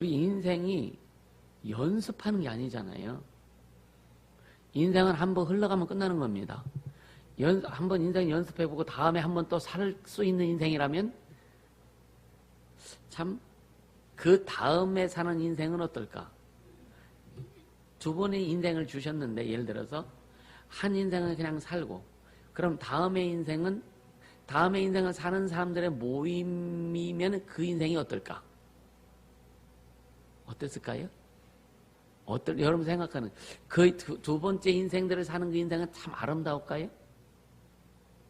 우리 인생이 연습하는 게 아니잖아요. 인생은 한번 흘러가면 끝나는 겁니다. 한번 인생 연습해보고 다음에 한번 또 살 수 있는 인생이라면 참 그 다음에 사는 인생은 어떨까? 두 번의 인생을 주셨는데 예를 들어서 한 인생을 그냥 살고 그럼 다음의 인생을 사는 사람들의 모임이면 그 인생이 어떨까? 어땠을까요? 여러분 생각하는 그 두 번째 인생들을 사는 그 인생은 참 아름다울까요?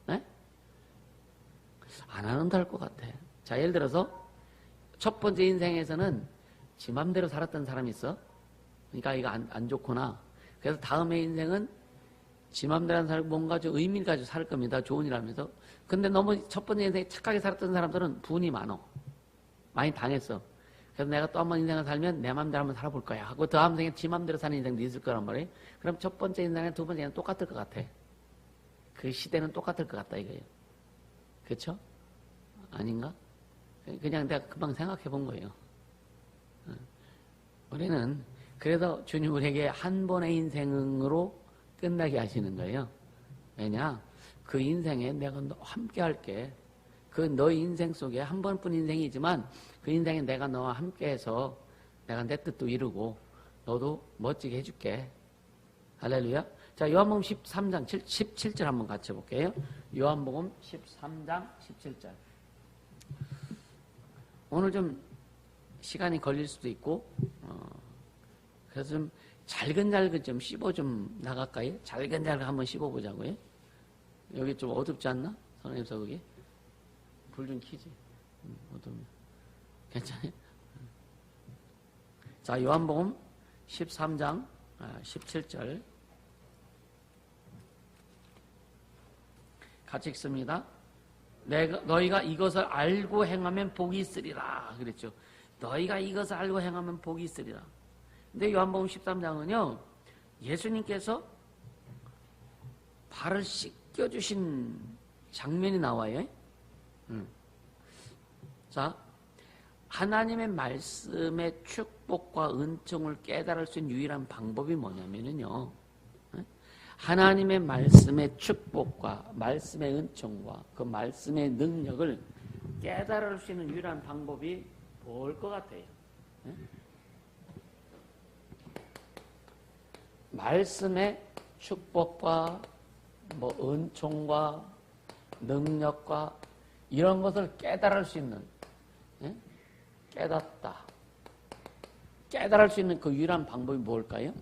네? 안 아름다울 것 같아. 자, 예를 들어서 첫 번째 인생에서는 지 맘대로 살았던 사람이 있어. 그러니까 이거 안 좋구나. 그래서 다음의 인생은 지 맘대로 살고 뭔가 좀 의미를 가지고 살 겁니다. 좋은 일 하면서. 근데 너무 첫 번째 인생에 착하게 살았던 사람들은 분이 많어. 많이 당했어. 그래서 내가 또 한 번 인생을 살면 내 맘대로 한번 살아볼 거야 하고 다음 생에 지 맘대로 사는 인생도 있을 거란 말이에요. 그럼 첫 번째 인생에 두 번째 인생은 똑같을 것 같아. 그 시대는 똑같을 것 같다 이거예요. 그렇죠? 아닌가? 그냥 내가 금방 생각해 본 거예요. 우리는 그래서 주님 우리에게 한 번의 인생으로 끝나게 하시는 거예요. 왜냐? 그 인생에 내가 함께 할게. 그 너의 인생 속에 한 번뿐 인생이지만 그 인생에 내가 너와 함께해서 내가 내 뜻도 이루고 너도 멋지게 해줄게. 할렐루야. 자, 요한복음 13장 17절 한번 같이 볼게요. 요한복음 13장 17절. 오늘 좀 시간이 걸릴 수도 있고 그래서 좀 잘근잘근 좀 씹어 좀 나갈까요? 잘근잘근 한번 씹어보자고요. 여기 좀 어둡지 않나? 선생님 서거기 불 좀 켜지. 어두우면 괜찮아요? 자, 요한복음 13장 17절 같이 읽습니다. 너희가 이것을 알고 행하면 복이 있으리라 그랬죠. 너희가 이것을 알고 행하면 복이 있으리라. 근데 요한복음 13장은요 예수님께서 발을 씻겨주신 장면이 나와요. 자, 하나님의 말씀의 축복과 은총을 깨달을 수 있는 유일한 방법이 뭐냐면요 하나님의 말씀의 축복과 말씀의 은총과 그 말씀의 능력을 깨달을 수 있는 유일한 방법이 뭘 것 같아요? 말씀의 축복과 은총과 능력과 이런 것을 깨달을 수 있는 깨달을 수 있는 그 유일한 방법이 뭘까요?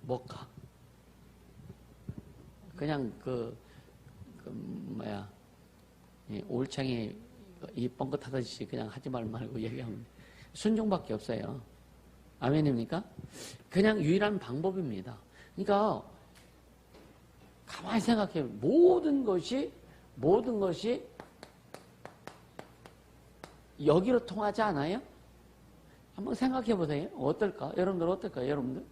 뭘까? 그냥 올챙이 이 뻥긋하듯이 그냥 하지 말고 얘기하면 순종밖에 없어요. 아멘입니까? 그냥 유일한 방법입니다. 그러니까 가만히 생각해. 모든 것이 여기로 통하지 않아요? 한번 생각해 보세요. 어떨까? 여러분들 어떨까요? 여러분들?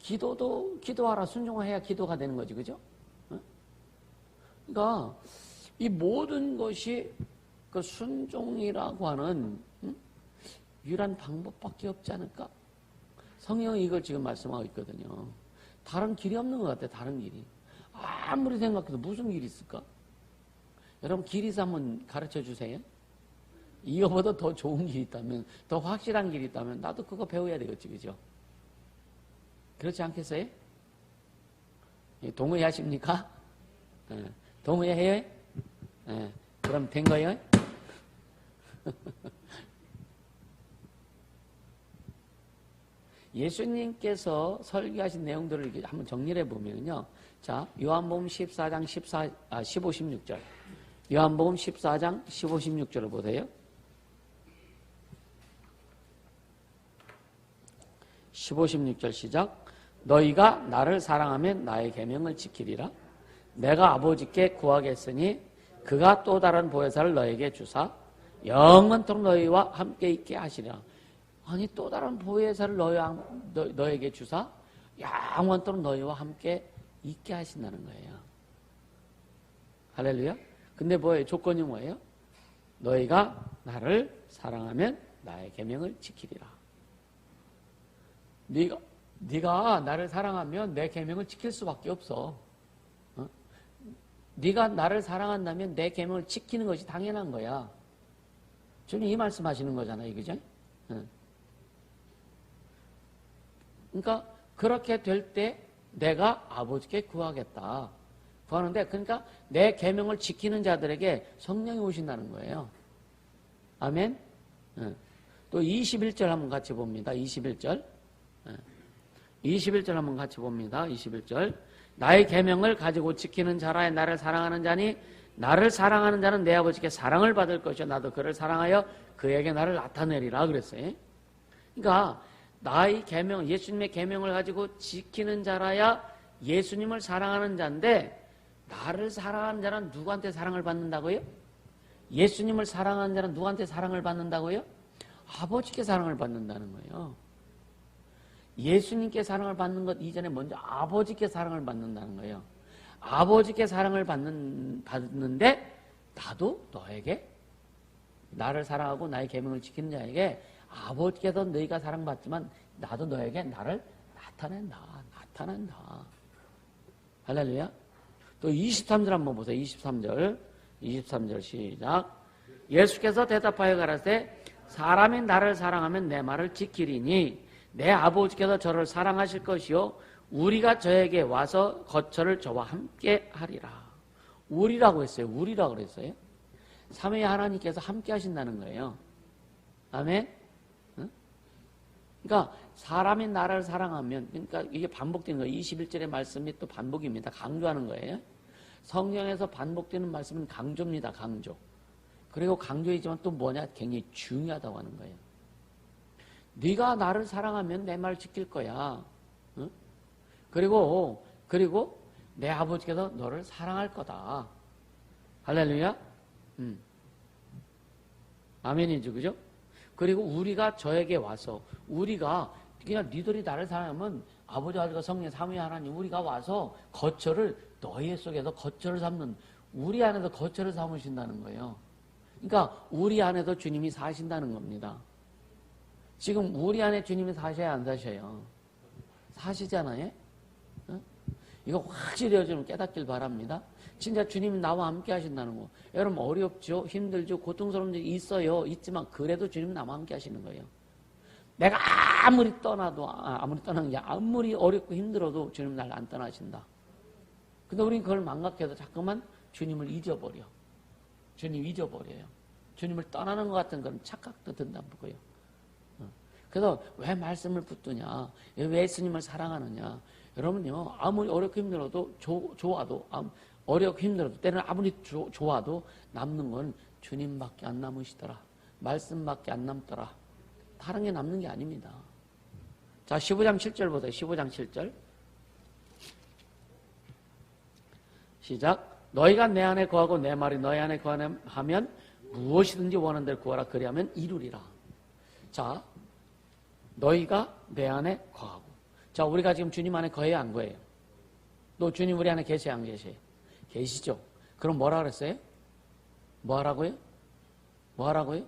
기도하라 순종해야 기도가 되는 거지, 그죠? 그러니까 이 모든 것이 그 순종이라고 하는 유일한 방법밖에 없지 않을까? 성경이 이걸 지금 말씀하고 있거든요. 다른 길이 없는 것 같아요. 다른 길이. 아무리 생각해도 무슨 길이 있을까? 여러분 길이서 한번 가르쳐 주세요. 이거보다 더 좋은 길이 있다면, 더 확실한 길이 있다면 나도 그거 배워야 되겠지, 그죠? 그렇지 않겠어요? 동의하십니까? 동의해요? 그럼 된 거예요? 예수님께서 설교하신 내용들을 이렇게 한번 정리해 보면요. 자, 요한복음 14장 15, 16절. 요한복음 14장 15, 16절을 보세요. 15, 16절 시작. 너희가 나를 사랑하면 나의 계명을 지키리라. 내가 아버지께 구하겠으니 그가 또 다른 보혜사를 너에게 주사 영원토록 너희와 함께 있게 하시리라. 아니 또 다른 보혜사를 너에게 주사 영원토록 너희와 함께 있게 하신다는 거예요. 할렐루야. 근데 뭐예요? 조건이 뭐예요? 너희가 나를 사랑하면 나의 계명을 지키리라. 네가 나를 사랑하면 내 계명을 지킬 수밖에 없어. 어? 네가 나를 사랑한다면 내 계명을 지키는 것이 당연한 거야. 주님 이 말씀하시는 거잖아요, 그죠? 그러니까 그렇게 될 때 내가 아버지께 구하겠다. 구하는데 그러니까 내 계명을 지키는 자들에게 성령이 오신다는 거예요. 아멘. 또 21절 한번 같이 봅니다. 21절. 21절 한번 같이 봅니다. 21절. 나의 계명을 가지고 지키는 자라에 나를 사랑하는 자니 나를 사랑하는 자는 내 아버지께 사랑을 받을 것이요 나도 그를 사랑하여 그에게 나를 나타내리라 그랬어요. 그러니까 나의 계명, 예수님의 계명을 가지고 지키는 자라야 예수님을 사랑하는 자인데 나를 사랑하는 자는 누구한테 사랑을 받는다고요? 예수님을 사랑하는 자는 누구한테 사랑을 받는다고요? 아버지께 사랑을 받는다는 거예요. 예수님께 사랑을 받는 것 이전에 먼저 아버지께 사랑을 받는다는 거예요. 아버지께 사랑을 받는데 나도 너에게 나를 사랑하고 나의 계명을 지키는 자에게 아버지께서 너희가 사랑받지만 나도 너에게 나를 나타낸다. 할렐루야. 또 23절 한번 보세요. 23절 시작. 예수께서 대답하여 가라사대 사람이 나를 사랑하면 내 말을 지키리니 내 아버지께서 저를 사랑하실 것이요 우리가 저에게 와서 거처를 저와 함께 하리라. 우리라고 했어요. 우리라고 그랬어요. 삼위 하나님께서 함께 하신다는 거예요. 아멘. 그러니까 사람이 나를 사랑하면 그러니까 이게 반복되는 거예요. 21절의 말씀이 또 반복입니다. 강조하는 거예요. 성경에서 반복되는 말씀은 강조입니다. 강조. 그리고 강조이지만 또 뭐냐? 굉장히 중요하다고 하는 거예요. 네가 나를 사랑하면 내 말 지킬 거야. 응? 그리고 내 아버지께서 너를 사랑할 거다. 할렐루야. 아멘이죠, 그죠? 그리고 우리가 저에게 와서 우리가 그냥 니들이 나를 사랑하면 아버지, 아들과 성령 삼위 하나님 우리가 와서 거처를 너희 속에서 거처를 삼는 우리 안에서 거처를 삼으신다는 거예요. 그러니까 우리 안에도 주님이 사신다는 겁니다. 지금 우리 안에 주님이 사셔야 안 사셔요? 사시잖아요. 이거 확실히 요즘 깨닫길 바랍니다. 진짜 주님이 나와 함께 하신다는 거. 여러분 어렵죠? 힘들죠? 고통스러운 일이 있어요. 있지만 그래도 주님은 나와 함께 하시는 거예요. 내가 아무리 떠나도 아무리 떠나는 게 아무리 어렵고 힘들어도 주님은 날 안 떠나신다. 근데 우리는 그걸 망각해서 자꾸만 주님을 잊어버려. 주님 잊어버려요. 주님을 떠나는 것 같은 그런 착각도 든다고요. 그래서 왜 말씀을 붙드냐? 왜 예수님을 사랑하느냐? 여러분요, 아무리 어렵고 힘들어도 좋아도 어렵고 힘들어도 때로는 아무리 좋아도 남는 건 주님밖에 안 남으시더라. 말씀밖에 안 남더라. 다른 게 남는 게 아닙니다. 자, 15장 7절 보세요. 15장 7절. 시작. 너희가 내 안에 거하고 내 말이 너희 안에 거하면 무엇이든지 원하는 대로 구하라. 그리하면 이루리라. 자, 너희가 내 안에 거하고. 자, 우리가 지금 주님 안에 거해요, 안 거해요? 또 주님 우리 안에 계세요, 안 계세요? 계시죠? 그럼 뭐라 그랬어요? 뭐 하라고요? 뭐 하라고요?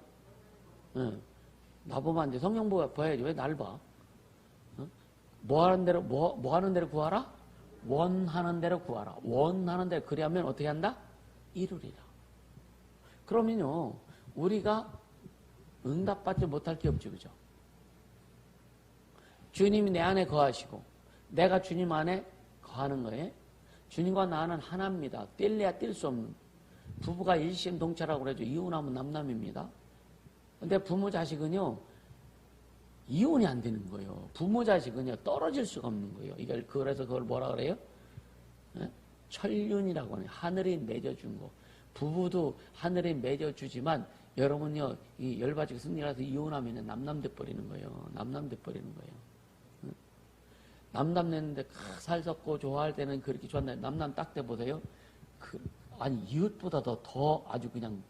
나보면 안 돼. 성경 봐야지. 왜 날 봐? 뭐 하는 대로 구하라? 원하는 대로 구하라. 원하는 대로. 그리하면 어떻게 한다? 이루리라. 그러면요, 우리가 응답받지 못할 게 없죠, 그죠? 주님이 내 안에 거하시고 내가 주님 안에 거하는 거예요. 주님과 나는 하나입니다. 뗄래야 뗄 수 없는. 부부가 일심동체라고 그러죠. 이혼하면 남남입니다. 근데 부모 자식은요, 이혼이 안 되는 거예요. 부모 자식은요, 떨어질 수가 없는 거예요. 그래서 그걸 뭐라 그래요? 천륜이라고 하네요. 하늘이 맺어준 거. 부부도 하늘이 맺어주지만 여러분요, 이 열받치고 승리라서 이혼하면 남남돼 버리는 거예요. 남남돼 버리는 거예요. 남남 냈는데 살 섞고 좋아할 때는 그렇게 좋았는데 남남 딱 때 보세요. 아니 이웃보다 더 아주 그냥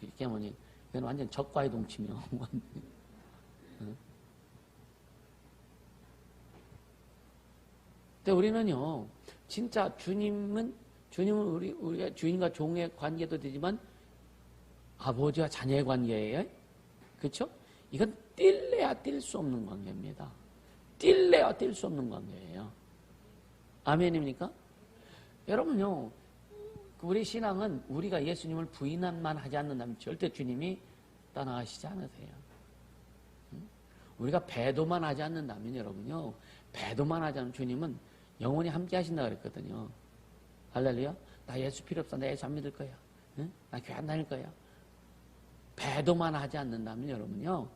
이렇게 뭐니 그건 완전 적과의 동침이요. 근데 우리는요 진짜 주님은 주님은 우리가 주인과 종의 관계도 되지만 아버지와 자녀의 관계예요. 그렇죠? 이건 뛸래야 뛸 수 없는 관계입니다. 뛸래야 뛸 수 없는 관계예요. 아멘입니까? 여러분요, 우리 신앙은 우리가 예수님을 부인만 하지 않는다면 절대 주님이 떠나가시지 않으세요. 우리가 배도만 하지 않는다면 여러분요, 배도만 하지 않으면 주님은 영원히 함께 하신다 그랬거든요. 할렐루야. 나 예수 필요 없어. 나 예수 안 믿을 거야. 응? 나 교회 안 다닐 거야. 배도만 하지 않는다면 여러분요,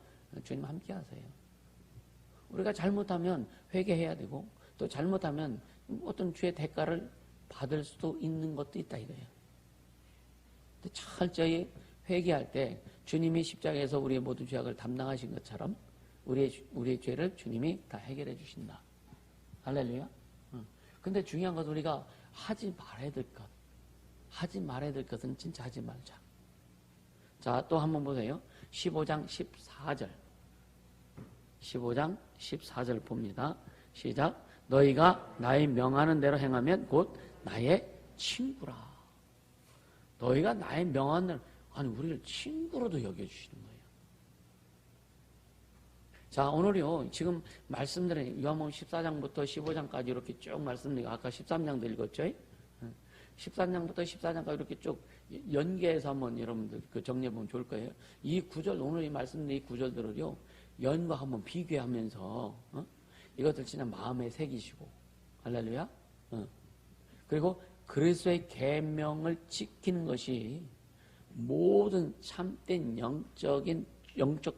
주님 함께 하세요. 우리가 잘못하면 회개해야 되고 또 잘못하면 어떤 죄의 대가를 받을 수도 있는 것도 있다 이거예요. 근데 철저히 회개할 때 주님이 십자가에서 우리의 모든 죄악을 담당하신 것처럼 우리의 죄를 주님이 다 해결해 주신다. 할렐루야. 근데 중요한 것은 우리가 하지 말아야 될 것. 하지 말아야 될 것은 진짜 하지 말자. 자, 또 한번 보세요. 15장 14절. 15장 14절 봅니다. 시작. 너희가 나의 명하는 대로 행하면 곧 나의 친구라. 너희가 나의 명하는 대로, 아니 우리를 친구로도 여겨주시는 거예요. 자, 오늘요 지금 말씀드린 요한복음 14장부터 15장까지 이렇게 쭉 말씀드리고 아까 13장도 읽었죠? 13장부터 14장까지 이렇게 쭉 연계해서 한번 여러분들 그 정리해보면 좋을 거예요. 이 구절, 오늘 이 말씀드린 이 구절들을요 연과 한번 비교하면서 이것들 진짜 마음에 새기시고 할렐루야. 그리고 그리스도의 계명을 지키는 것이 모든 참된 영적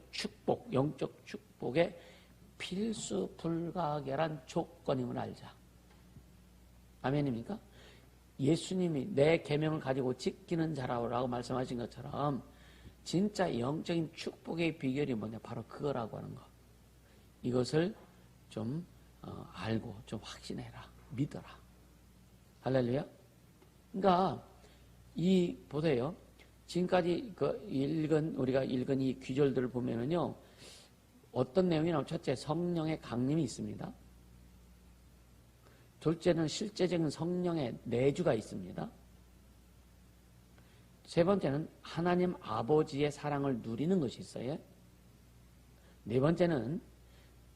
축복의 필수 불가결한 조건임을 알자. 아멘입니까? 예수님이 내 계명을 가지고 지키는 자라고 말씀하신 것처럼 진짜 영적인 축복의 비결이 뭐냐? 바로 그거라고 하는 거. 이것을 좀 알고 좀 확신해라. 믿어라. 할렐루야. 그러니까 보세요. 지금까지 우리가 읽은 이 귀절들을 보면은요, 어떤 내용이 나오죠? 첫째, 성령의 강림이 있습니다. 둘째는 실제적인 성령의 내주가 있습니다. 세 번째는 하나님 아버지의 사랑을 누리는 것이 있어요. 네 번째는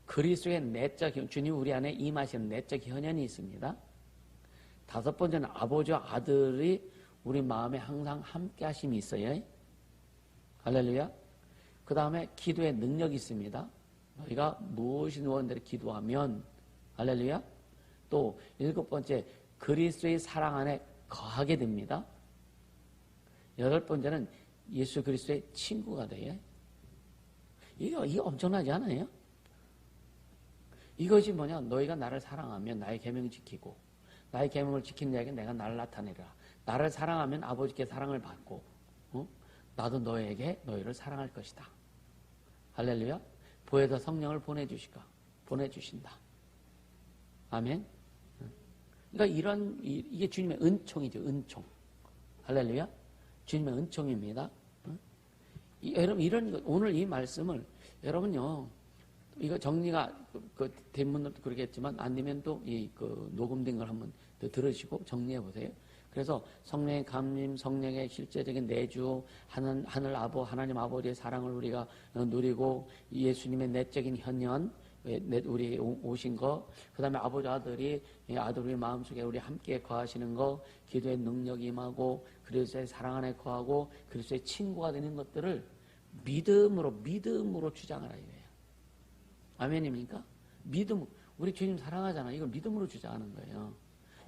그리스도의 내적, 주님 우리 안에 임하시는 내적 현현이 있습니다. 다섯 번째는 아버지와 아들이 우리 마음에 항상 함께 하심이 있어요. 할렐루야. 그 다음에 기도의 능력이 있습니다. 너희가 무엇이 원대로 기도하면 할렐루야. 또 일곱 번째, 그리스도의 사랑 안에 거하게 됩니다. 여덟 번째는 예수 그리스도의 친구가 돼요. 이거 엄청나지 않아요? 이것이 뭐냐? 너희가 나를 사랑하면 나의 계명을 지키고 나의 계명을 지킨 자에게 내가 나를 나타내라. 나를 사랑하면 아버지께 사랑을 받고 나도 너희를 사랑할 것이다. 할렐루야. 보혜사 성령을 보내주신다. 아멘. 그러니까 이게 주님의 은총이죠. 은총. 할렐루야. 주님의 은총입니다. 여러분 오늘 이 말씀을 여러분요 이거 정리가 된 분들도 그러겠지만 안 되면 또 녹음된 걸 한번 더 들으시고 정리해 보세요. 그래서 성령의 감림, 성령의 실제적인 내주, 하나님 아버지의 사랑을 우리가 누리고 예수님의 내적인 현현, 우리 오신 거, 그 다음에 아버지 아들이 우리 마음속에 우리 함께 거하시는 거, 기도의 능력이 임하고 그리스도의 사랑 안에 거하고 그리스도의 친구가 되는 것들을 믿음으로 주장하라 이거예요. 아멘입니까? 우리 주님 사랑하잖아. 이걸 믿음으로 주장하는 거예요.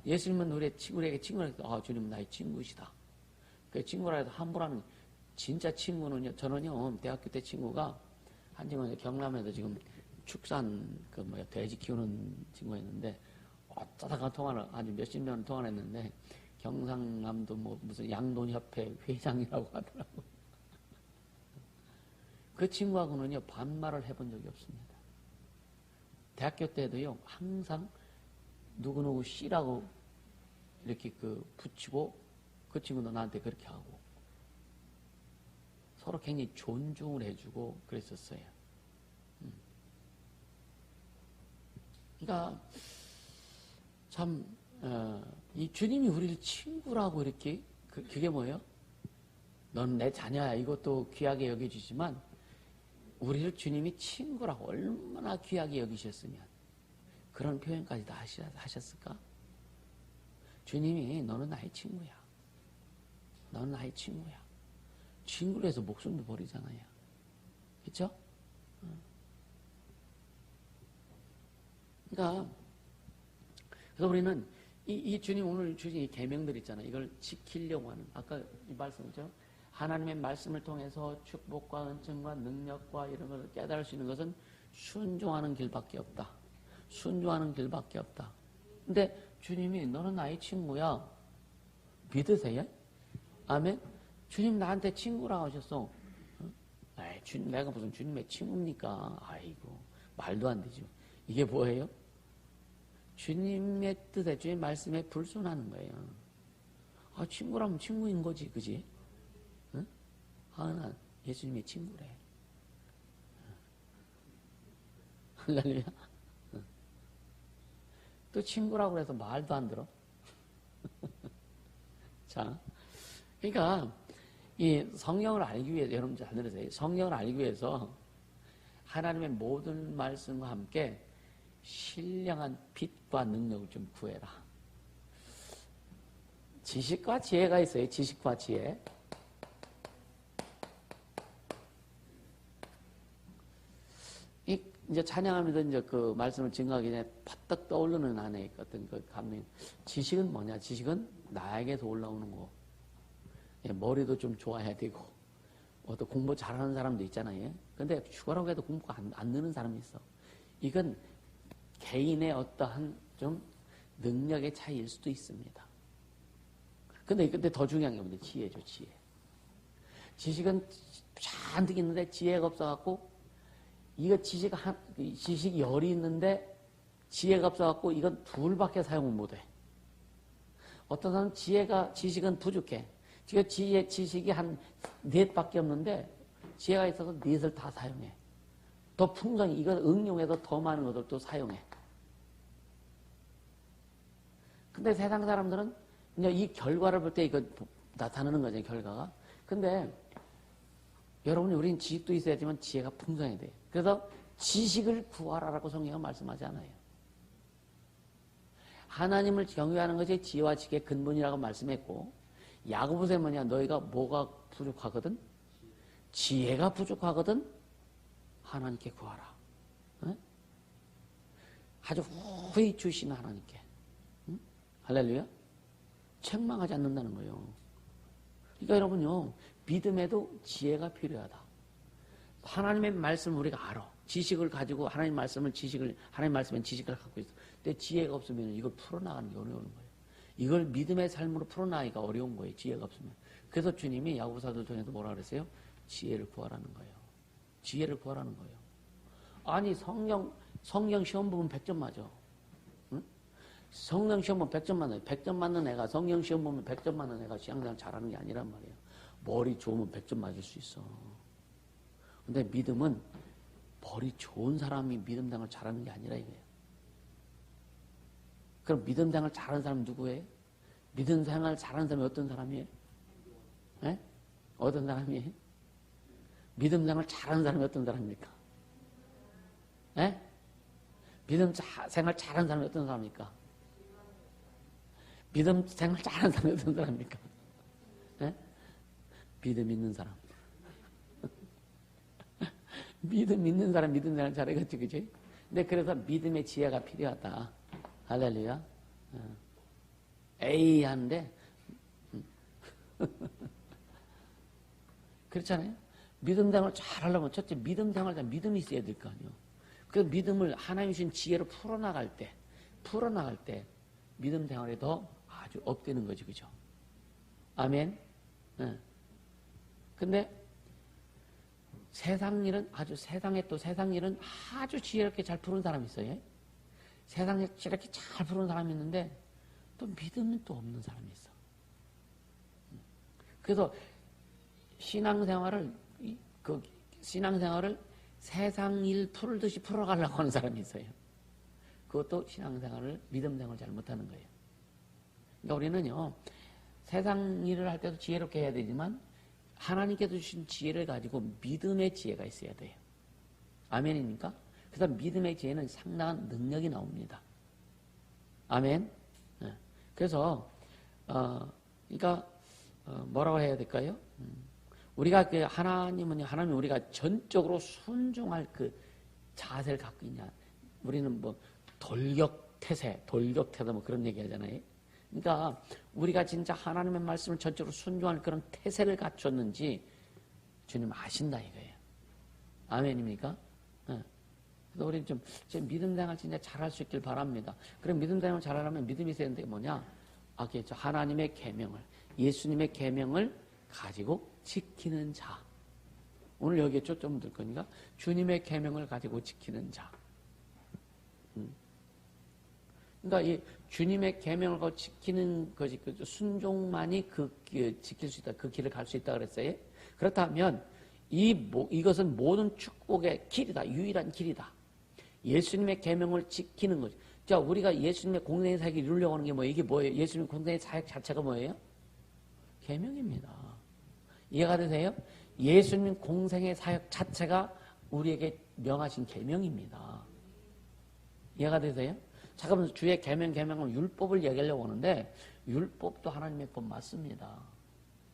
예수님은 우리에게 친구라 해서 주님은 나의 친구시다. 그 친구라 해서 함부로 하는 진짜 친구는요. 저는요 대학교 때 친구가 한친구는 경남에서 지금 축산 돼지 키우는 친구가 있는데 어쩌다가 통화를 아주 몇십 년 통화를 했는데 경상남도 무슨 양돈협회 회장이라고 하더라고요. 그 친구하고는요 반말을 해본 적이 없습니다. 대학교 때도요 항상 누구누구 씨라고 이렇게 붙이고 그 친구도 나한테 그렇게 하고 서로 굉장히 존중을 해주고 그랬었어요. 그러니까 참 이 주님이 우리를 친구라고 이렇게, 그게 뭐예요? 넌 내 자녀야. 이것도 귀하게 여겨주지만, 우리를 주님이 친구라고 얼마나 귀하게 여기셨으면, 그런 표현까지 다 하셨을까? 주님이 너는 나의 친구야. 너는 나의 친구야. 친구를 해서 목숨도 버리잖아요. 그렇죠? 그러니까 그래서 우리는 이 주님 오늘 주신 이 계명들 있잖아요. 이걸 지키려고 하는 아까 이 말씀이죠. 하나님의 말씀을 통해서 축복과 은총과 능력과 이런 것을 깨달을 수 있는 것은 순종하는 길밖에 없다. 순종하는 길밖에 없다. 근데 주님이 너는 나의 친구야. 믿으세요? 아멘? 주님 나한테 친구라고 하셨어. 에이, 주님, 내가 무슨 주님의 친구입니까? 아이고, 말도 안 되죠. 이게 뭐예요? 주님의 뜻에, 주님의 말씀에 불순하는 거예요. 아, 친구라면 친구인 거지, 그지? 응? 아, 난 예수님의 친구래. 할렐루야. 또 친구라고 해서 말도 안 들어. 자, 그러니까 이 성경을 알기 위해서, 여러분 잘 들으세요. 성경을 알기 위해서 하나님의 모든 말씀과 함께 신령한 빛과 능력을 좀 구해라. 지식과 지혜가 있어요. 지식과 지혜. 이제 찬양하면서 이제 그 말씀을 증거하기 전에 파떡 떠오르는 안에 어떤 그 감명. 지식은 뭐냐? 지식은 나에게서 올라오는 거. 머리도 좀 좋아야 되고, 또 공부 잘하는 사람도 있잖아요. 근데 휴가라고 해도 공부가 안 느는 사람이 있어. 이건 개인의 어떠한 좀 능력의 차이일 수도 있습니다. 근데 더 중요한 게 뭔데? 지혜죠, 지혜. 지식은 잔뜩 있는데 지혜가 없어갖고, 이거 지식 열이 있는데 지혜가 없어갖고 이건 둘밖에 사용을 못해. 어떤 사람은 지식은 부족해. 지식이 한 넷밖에 없는데 지혜가 있어서 넷을 다 사용해. 더 풍성히, 이걸 응용해서 더 많은 것을 또 사용해. 근데 세상 사람들은 이제 이 결과를 볼 때 이거 나타나는 거죠, 결과가. 근데 여러분이 우리는 지식도 있어야지만 지혜가 풍성해야 돼요. 그래서 지식을 구하라라고 성경은 말씀하지 않아요. 하나님을 경외하는 것이 지혜와 지식의 근본이라고 말씀했고, 야고보서에 뭐냐? 너희가 뭐가 부족하거든? 지혜가 부족하거든? 하나님께 구하라. 응? 아주 후히 주시는 하나님께. 응? 할렐루야? 책망하지 않는다는 거예요. 그러니까 여러분요, 믿음에도 지혜가 필요하다. 하나님의 말씀을 우리가 알아. 지식을 가지고 하나님 말씀에 지식을 갖고 있어. 근데 지혜가 없으면 이걸 풀어나가는 게 어려운 거예요. 이걸 믿음의 삶으로 풀어나가기가 어려운 거예요. 지혜가 없으면. 그래서 주님이 야고보서를 통해서 뭐라 그랬어요? 지혜를 구하라는 거예요. 지혜를 구하라는 거예요. 아니, 성경 시험 보면 100점 맞아. 응? 성경 시험 보면 100점 맞아요. 100점 맞는 애가, 성경 시험 보면 100점 맞는 애가 신앙생활 잘하는 게 아니란 말이에요. 머리 좋으면 100점 맞을 수 있어. 근데 믿음은 머리 좋은 사람이 믿음 생활 잘하는 게 아니라 이거예요. 그럼 믿음 생활 잘하는 사람은 누구예요? 믿음 생활 잘하는 사람이 어떤 사람이에요? 에? 어떤 사람이에요? 믿음 생활 잘하는 사람이 어떤 사람입니까? 에? 믿음 생활 잘하는 사람이 어떤 사람입니까? 믿음 생활 잘하는 사람이 어떤 사람입니까? 에? 믿음 있는 사람. 믿음 있는 사람, 믿음 생활 잘해겠지, 그지? 근데 그래서 믿음의 지혜가 필요하다. 할렐루야. 에이 하는데 그렇잖아요. 믿음 생활 잘 하려면 첫째 믿음 생활 잘 믿음이 있어야 될 거 아니에요. 그 믿음을 하나님 주신 지혜로 풀어나갈 때 믿음 생활이 더 아주 업되는 거지, 그죠? 아멘. 근데 세상 일은 아주 지혜롭게 잘 푸는 사람이 있어요. 세상에 이렇게 잘 푸는 사람이 있는데 또 믿음은 또 없는 사람이 있어. 그래서 신앙생활을 세상 일 풀듯이 풀어가려고 하는 사람이 있어요. 그것도 신앙생활을 믿음 생활을 잘 못하는 거예요. 그러니까 우리는요, 세상 일을 할 때도 지혜롭게 해야 되지만 하나님께서 주신 지혜를 가지고 믿음의 지혜가 있어야 돼요. 아멘입니까? 그래서 믿음의 지혜는 상당한 능력이 나옵니다. 아멘. 그래서 그러니까 뭐라고 해야 될까요? 우리가 그 하나님 우리가 전적으로 순종할 그 자세를 갖고 있냐? 우리는 뭐 돌격태세 뭐 그런 얘기 하잖아요. 그러니까 우리가 진짜 하나님의 말씀을 전적으로 순종할 그런 태세를 갖췄는지 주님 아신다 이거예요. 아멘입니까? 그래서 우리 좀 믿음 생활 진짜 잘할 수 있길 바랍니다. 그럼 믿음 생활 잘하려면 믿음이 있어야 되는 게 뭐냐? 그렇죠. 하나님의 계명을, 예수님의 계명을 가지고 지키는 자. 오늘 여기에 초점 들 거니까 주님의 계명을 가지고 지키는 자. 그러니까 이 주님의 계명을 가지고 지키는 것이 순종만이 지킬 수 있다. 그 길을 갈 수 있다 그랬어요. 그렇다면 이것은 모든 축복의 길이다. 유일한 길이다. 예수님의 계명을 지키는 거죠. 자, 우리가 예수님의 공생의 사역을 이루려고 하는 게 뭐예요? 이게 뭐예요? 예수님의 공생의 사역 자체가 뭐예요? 계명입니다. 이해가 되세요? 예수님 공생의 사역 자체가 우리에게 명하신 계명입니다. 이해가 되세요? 잠깐만 주의 계명은 율법을 얘기하려고 하는데 율법도 하나님의 법 맞습니다.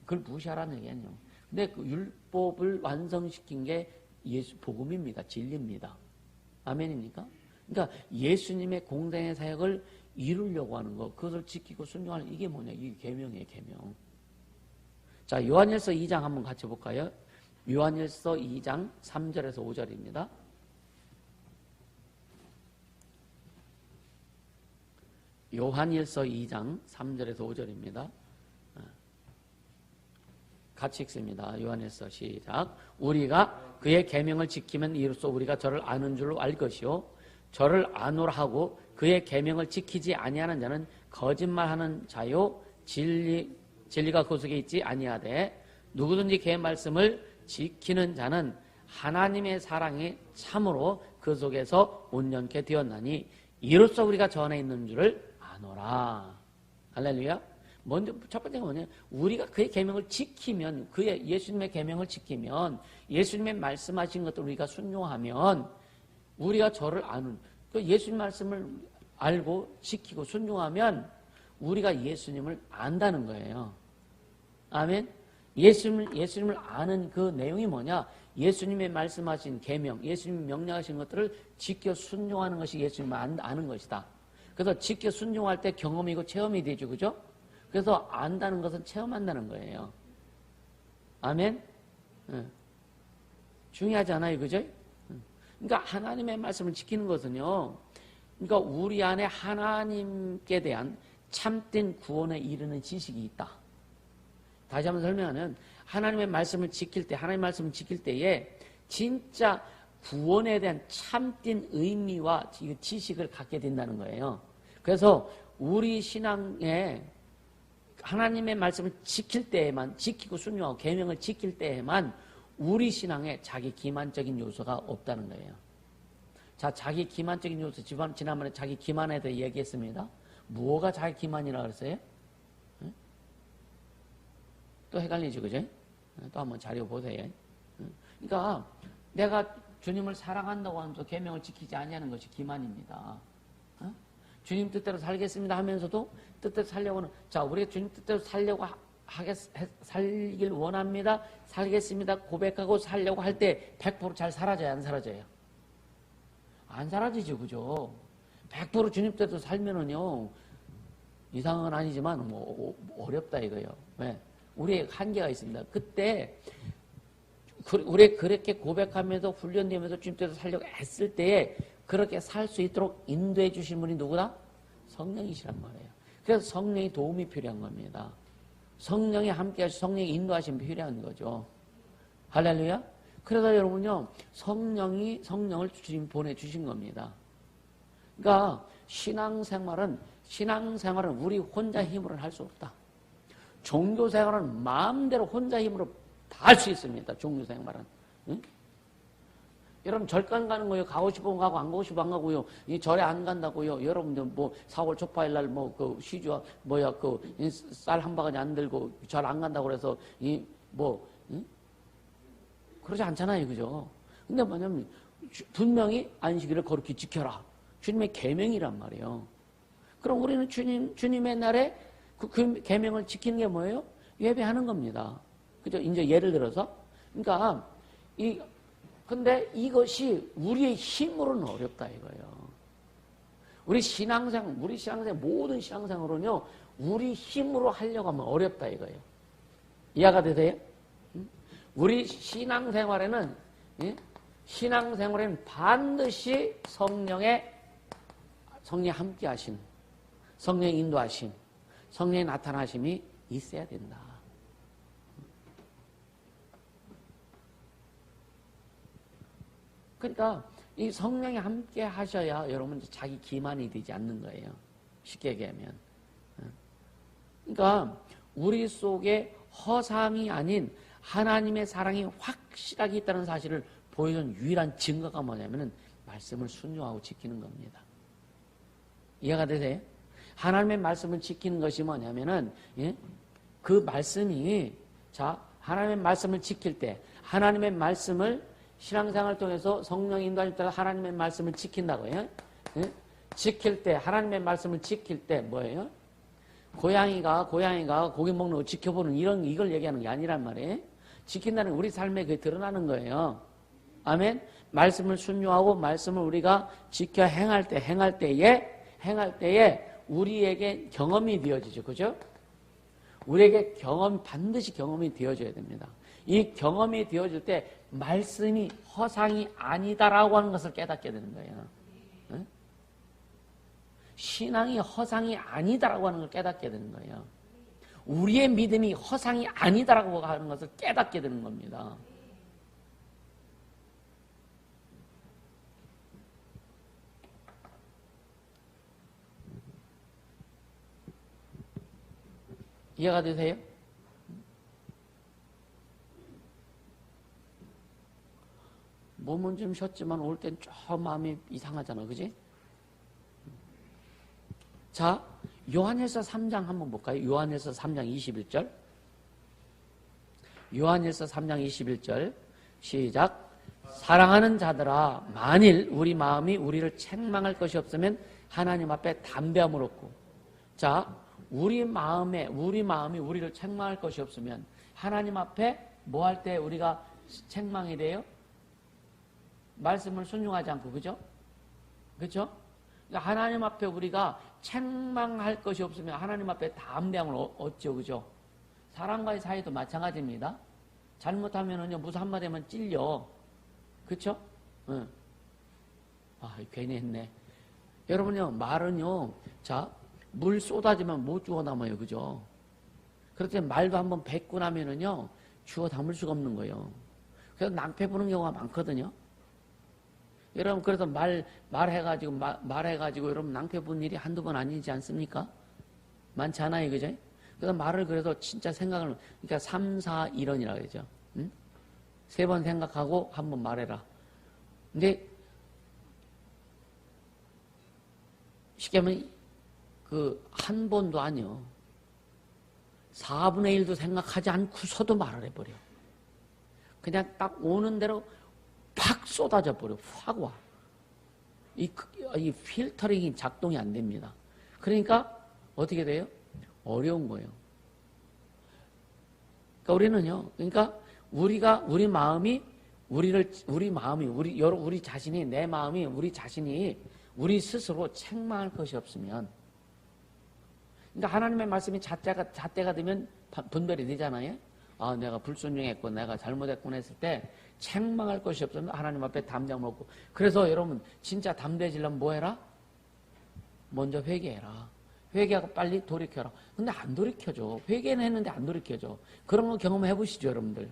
그걸 무시하라는 얘기 아니에요. 근데 그 율법을 완성시킨 게 예수 복음입니다. 진리입니다. 아멘입니까? 그러니까 예수님의 공생의 사역을 이루려고 하는 거, 그것을 지키고 순종하는 이게 뭐냐? 이게 계명이에요, 계명. 자, 요한일서 2장 한번 같이 볼까요? 요한일서 2장 3절에서 5절입니다. 요한일서 2장 3절에서 5절입니다. 같이 읽습니다. 요한일서 시작. 우리가 그의 계명을 지키면 이로써 우리가 저를 아는 줄로 알 것이요 저를 아노라 하고 그의 계명을 지키지 아니하는 자는 거짓말하는 자요 진리가 그 속에 있지 아니하되 누구든지 그의 말씀을 지키는 자는 하나님의 사랑이 참으로 그 속에서 온전케 되었나니 이로써 우리가 저 안에 있는 줄을 아노라. 할렐루야. 먼저 첫 번째가 뭐냐? 우리가 그의 계명을 지키면, 그의 예수님의 계명을 지키면, 예수님의 말씀하신 것들 우리가 순종하면 우리가 저를 아는, 그 예수님 말씀을 알고 지키고 순종하면 우리가 예수님을 안다는 거예요. 아멘. 예수님을 아는 그 내용이 뭐냐? 예수님의 말씀하신 계명, 예수님이 명령하신 것들을 지켜 순종하는 것이 예수님을 아는 것이다. 그래서 지켜 순종할 때 경험이고 체험이 되죠, 그죠? 그래서 안다는 것은 체험한다는 거예요. 아멘? 중요하지 않아요, 그죠? 그러니까 하나님의 말씀을 지키는 것은요, 그러니까 우리 안에 하나님께 대한 참된 구원에 이르는 지식이 있다. 다시 한번 설명하면 하나님의 말씀을 지킬 때, 하나님의 말씀을 지킬 때에 진짜 구원에 대한 참된 의미와 지식을 갖게 된다는 거예요. 그래서 우리 신앙에 하나님의 말씀을 지킬 때에만, 지키고 순종하고 계명을 지킬 때에만 우리 신앙에 자기 기만적인 요소가 없다는 거예요. 자, 자기 기만적인 요소, 지난번에 자기 기만에 대해 얘기했습니다. 뭐가 자기 기만이라고 그랬어요? 또 헷갈리죠, 그죠? 또 한번 자료 보세요. 그러니까 내가 주님을 사랑한다고 하면서 계명을 지키지 아니하는 것이 기만입니다. 주님 뜻대로 살겠습니다 하면서도 뜻대로 살려고 하는, 자, 우리가 주님 뜻대로 살려고 살길 원합니다. 살겠습니다. 고백하고 살려고 할 때 100% 잘 사라져요? 안 사라져요? 안 사라지죠, 그죠? 100% 주님 뜻대로 살면은요, 이상은 아니지만 뭐 어렵다 이거예요. 왜? 우리의 한계가 있습니다. 그때 우리 그렇게 고백하면서 훈련되면서 주님 뜻대로 살려고 했을 때에 그렇게 살 수 있도록 인도해 주신 분이 누구다? 성령이시란 말이에요. 그래서 성령의 도움이 필요한 겁니다. 성령이 함께 하시고 성령이 인도하심이 필요한 거죠. 할렐루야. 그래서 여러분요, 성령을 주님 보내주신 겁니다. 그러니까 신앙생활은 우리 혼자 힘으로는 할 수 없다. 종교생활은 마음대로 혼자 힘으로 다 할 수 있습니다. 종교생활은. 응? 여러분 절간 가는 거요. 가고 싶으면 가고 안 가고 싶으면 안 가고요. 이 절에 안 간다고요. 여러분들 뭐 4월 초파일 날 뭐 그 시주 뭐야 그 쌀 한 바가지 안 들고 절 안 간다고 그래서 이 뭐 그러지 않잖아요. 그죠? 근데 뭐냐면 분명히 안식일을 거룩히 지켜라. 주님의 계명이란 말이에요. 그럼 우리는 주님의 날에 그 계명을 지키는 게 뭐예요? 예배하는 겁니다. 그죠? 이제 예를 들어서 그러니까 근데 이것이 우리의 힘으로는 어렵다 이거예요. 우리 신앙생 모든 신앙생활은요, 우리 힘으로 하려고 하면 어렵다 이거예요. 이해가 되세요? 우리 신앙생활에는 반드시 성령의 함께 하심, 성령의 인도하심, 성령의 나타나심이 있어야 된다. 그러니까 이 성령이 함께 하셔야 여러분 자기 기만이 되지 않는 거예요. 쉽게 얘기하면. 그러니까 우리 속에 허상이 아닌 하나님의 사랑이 확실하게 있다는 사실을 보여준 유일한 증거가 뭐냐면은 말씀을 순종하고 지키는 겁니다. 이해가 되세요? 하나님의 말씀을 지키는 것이 뭐냐면은 그 말씀이 하나님의 말씀을 지킬 때 하나님의 말씀을 신앙생활을 통해서 성령의 인도하심 따라 하나님의 말씀을 지킨다고요. 지킬 때 하나님의 말씀을 지킬 때 뭐예요? 고양이가 고기 먹는 거 지켜보는 이걸 얘기하는 게 아니란 말이에요. 지킨다는 게 우리 삶에 그게 드러나는 거예요. 아멘. 말씀을 순종하고 말씀을 우리가 지켜 행할 때에 우리에게 경험이 되어지죠. 그죠? 우리에게 반드시 경험이 되어져야 됩니다. 이 경험이 되어질 때 말씀이 허상이 아니다라고 하는 것을 깨닫게 되는 거예요. 응? 신앙이 허상이 아니다라고 하는 걸 깨닫게 되는 거예요. 우리의 믿음이 허상이 아니다라고 하는 것을 깨닫게 되는 겁니다. 이해가 되세요? 몸은 좀 쉬었지만 올 땐 좀 마음이 이상하잖아. 그지? 자, 요한일서 3장 한번 볼까요? 요한일서 3장 21절. 요한일서 3장 21절. 시작. 사랑하는 자들아, 만일 우리 마음이 우리를 책망할 것이 없으면 하나님 앞에 담대함을 얻고. 자, 우리 마음이 우리를 책망할 것이 없으면 하나님 앞에 뭐 할 때 우리가 책망이 돼요? 말씀을 순종하지 않고, 그죠? 그죠? 그러니까 하나님 앞에 우리가 책망할 것이 없으면 하나님 앞에 담대함을 얻죠, 그죠? 사람과의 사이도 마찬가지입니다. 잘못하면은요, 무슨 한마디 하면 찔려. 그쵸? 응. 괜히 했네. 여러분요, 말은요, 물 쏟아지면 못 주워 담아요, 그죠? 그렇게 말도 한번 뱉고 나면은요, 주워 담을 수가 없는 거예요. 그래서 낭패 보는 경우가 많거든요. 여러분, 그래서 말해가지고, 여러분, 낭패 본 일이 한두 번 아니지 않습니까? 많지 않아요, 그죠? 그래서 말을 그래서 진짜 그러니까 3, 4, 1원이라고 그러죠. 응? 3번 생각하고 한 번 말해라. 근데, 쉽게 하면, 한 번도 아니요. 4분의 1도 생각하지 않고서도 말을 해버려. 그냥 딱 오는 대로 팍 쏟아져 버려. 확 와. 이 필터링이 작동이 안 됩니다. 그러니까 어떻게 돼요? 어려운 거예요. 그러니까 우리는요. 그러니까 우리 마음이 우리 자신이 내 마음이 우리 자신이 우리 스스로 책망할 것이 없으면, 그러니까 하나님의 말씀이 잣대가 되면 분별이 되잖아요. 내가 불순종했고 내가 잘못했구나 했을 때 책망할 것이 없으면 하나님 앞에 담대함을 얻고. 그래서 여러분 진짜 담대해지려면 뭐 해라? 먼저 회개해라. 회개하고 빨리 돌이켜라. 근데 안 돌이켜줘. 회개는 했는데 안 돌이켜줘. 그런 거 경험해 보시죠, 여러분들.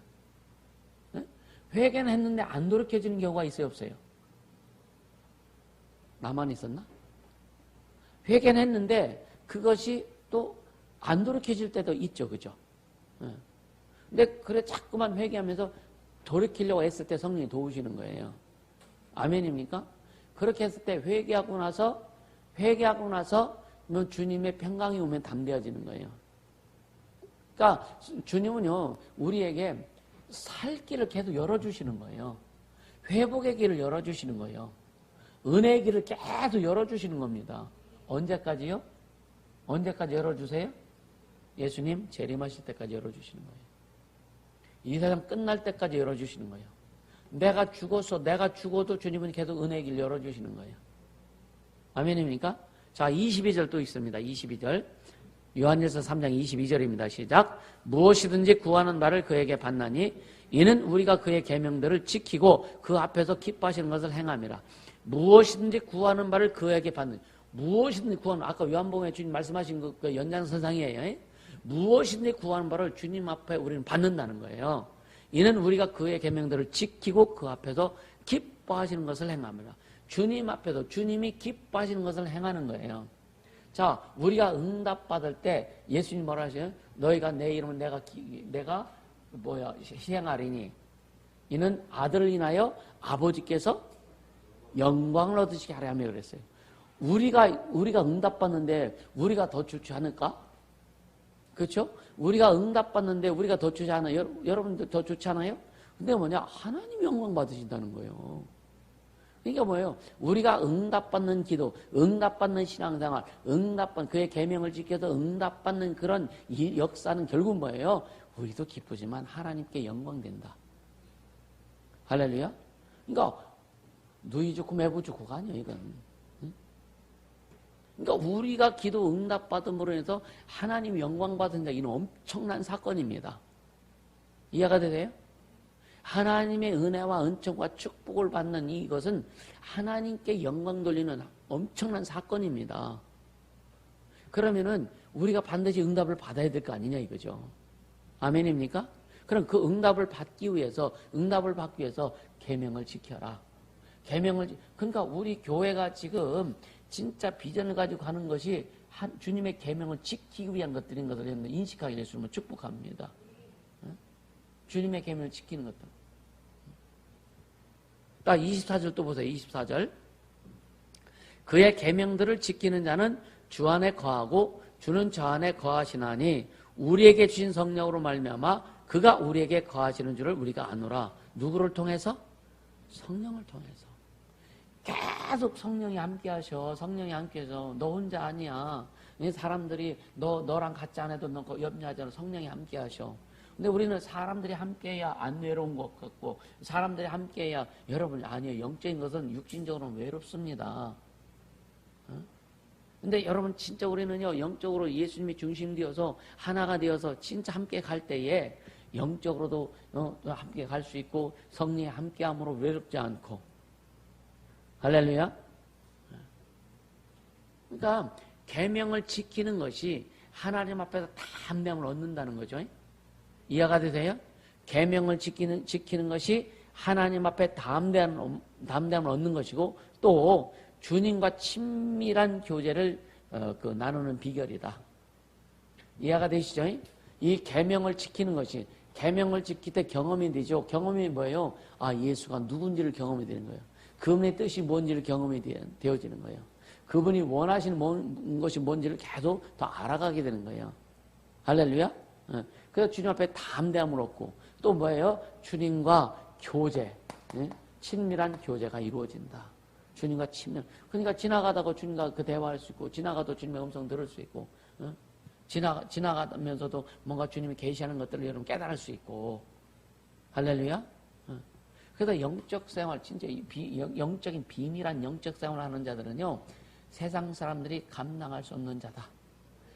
네? 회개는 했는데 안 돌이켜지는 경우가 있어요, 없어요? 나만 있었나? 회개는 했는데 그것이 또 안 돌이켜질 때도 있죠, 그죠? 네. 근데 그래 자꾸만 회개하면서 돌이키려고 했을 때 성령이 도우시는 거예요. 아멘입니까? 그렇게 했을 때 회개하고 나서 뭐 주님의 평강이 오면 담대해지는 거예요. 그러니까 주님은요, 우리에게 살 길을 계속 열어주시는 거예요. 회복의 길을 열어주시는 거예요. 은혜의 길을 계속 열어주시는 겁니다. 언제까지요? 언제까지 열어주세요? 예수님 재림하실 때까지 열어주시는 거예요. 이 세상 끝날 때까지 열어주시는 거예요. 내가 죽어도 주님은 계속 은혜의 길 열어주시는 거예요. 아멘입니까? 자, 22절 또 있습니다. 22절. 요한일서 3장 22절입니다. 시작. 무엇이든지 구하는 바를 그에게 받나니 이는 우리가 그의 계명들을 지키고 그 앞에서 기뻐하시는 것을 행함이라. 무엇이든지 구하는 바를 그에게 받는. 무엇이든지 구하는, 아까 요한복음에 주님 말씀하신 그 연장선상이에요. 무엇이든지 구하는 바를 주님 앞에 우리는 받는다는 거예요. 이는 우리가 그의 계명들을 지키고 그 앞에서 기뻐하시는 것을 행함이라. 주님 앞에서 주님이 기뻐하시는 것을 행하는 거예요. 자, 우리가 응답받을 때 예수님 뭐라 하셔요? 너희가 내 이름을 내가 시행하리니 이는 아들을 인하여 아버지께서 영광을 얻으시게 하려 하며 그랬어요. 우리가 응답받는데 우리가 더 좋지 않을까? 그렇죠? 우리가 응답받는데 우리가 더 좋지 않아요? 여러분들 더 좋지 않아요? 근데 뭐냐? 하나님 영광 받으신다는 거예요. 그러니까 뭐예요? 우리가 응답받는 기도, 응답받는 신앙생활, 그의 계명을 지켜서 응답받는 그런 이 역사는 결국 뭐예요? 우리도 기쁘지만 하나님께 영광된다. 할렐루야? 그러니까 누이 좋고 매부 좋고가 아니에요, 이건. 그러니까 우리가 기도 응답받음으로 해서 하나님 영광 받은 자, 이는 엄청난 사건입니다. 이해가 되세요? 하나님의 은혜와 은총과 축복을 받는 이것은 하나님께 영광 돌리는 엄청난 사건입니다. 그러면은 우리가 반드시 응답을 받아야 될 거 아니냐 이거죠. 아멘입니까? 그럼 그 응답을 받기 위해서 계명을 지켜라. 그러니까 우리 교회가 지금 진짜 비전을 가지고 가는 것이 주님의 계명을 지키기 위한 것들인 것을 인식하게 되시면 축복합니다. 주님의 계명을 지키는 것들. 딱 24절 또 보세요. 24절. 그의 계명들을 지키는 자는 주 안에 거하고 주는 저 안에 거하시나니 우리에게 주신 성령으로 말미암아 그가 우리에게 거하시는 줄을 우리가 아노라. 누구를 통해서? 성령을 통해서. 계속 성령이 함께 하셔. 성령이 함께 해서 너 혼자 아니야. 사람들이 너랑 같이 안 해도 너 염려하잖아. 성령이 함께 하셔. 근데 우리는 사람들이 함께해야 안 외로운 것 같고 사람들이 함께해야 여러분 아니에요. 영적인 것은 육신적으로는 외롭습니다. 근데 여러분 진짜 우리는요 영적으로 예수님이 중심 되어서 하나가 되어서 진짜 함께 갈 때에 영적으로도 함께 갈 수 있고 성령이 함께함으로 외롭지 않고 할렐루야. 그러니까 계명을 지키는 것이 하나님 앞에서 담대함을 얻는다는 거죠. 이해가 되세요? 계명을 지키는 것이 하나님 앞에 담대함을 얻는 것이고 또 주님과 친밀한 교제를 나누는 비결이다. 이해가 되시죠? 이 계명을 지키는 것이 계명을 지킬 때 경험이 되죠. 경험이 뭐예요? 아, 예수가 누군지를 경험이 되는 거예요. 그분의 뜻이 뭔지를 경험이 되어지는 거예요. 그분이 원하시는 것이 뭔지를 계속 더 알아가게 되는 거예요. 할렐루야? 그래서 주님 앞에 담대함을 얻고 또 뭐예요? 주님과 교제, 친밀한 교제가 이루어진다. 주님과 친밀. 그러니까 지나가다가 주님과 그 대화할 수 있고 지나가도 주님의 음성 들을 수 있고 지나가면서도 뭔가 주님이 계시하는 것들을 여러분 깨달을 수 있고 할렐루야? 그래서 영적 생활, 진짜 영적인 비밀한 영적 생활을 하는 자들은요 세상 사람들이 감당할 수 없는 자다.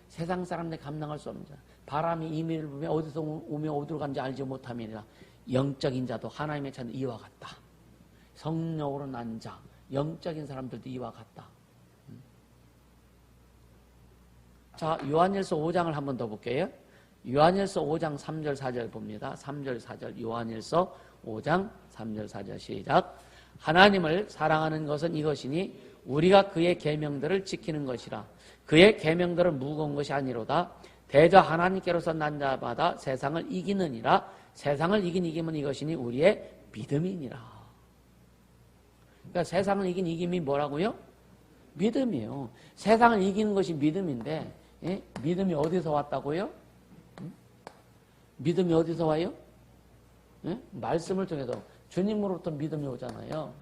세상 사람들이 감당할 수 없는 자다. 바람이 이미를 불면 어디서 오며 어디로 가는지 알지 못함이니라. 영적인 자도 하나님의 자는 이와 같다. 성령으로 난 자, 영적인 사람들도 이와 같다. 자, 요한일서 5장을 한 번 더 볼게요. 요한일서 5장 3절 4절 봅니다. 3절 4절 요한일서 5장 3절 4절 시작. 하나님을 사랑하는 것은 이것이니 우리가 그의 계명들을 지키는 것이라. 그의 계명들은 무거운 것이 아니로다. 대저 하나님께로서 난 자마다 세상을 이기느니라. 세상을 이긴 이김은 이것이니 우리의 믿음이니라. 그러니까 세상을 이긴 이김이 뭐라고요? 믿음이에요. 세상을 이기는 것이 믿음인데, 예? 믿음이 어디서 왔다고요? 믿음이 어디서 와요? 예? 말씀을 통해서 주님으로부터 믿음이 오잖아요.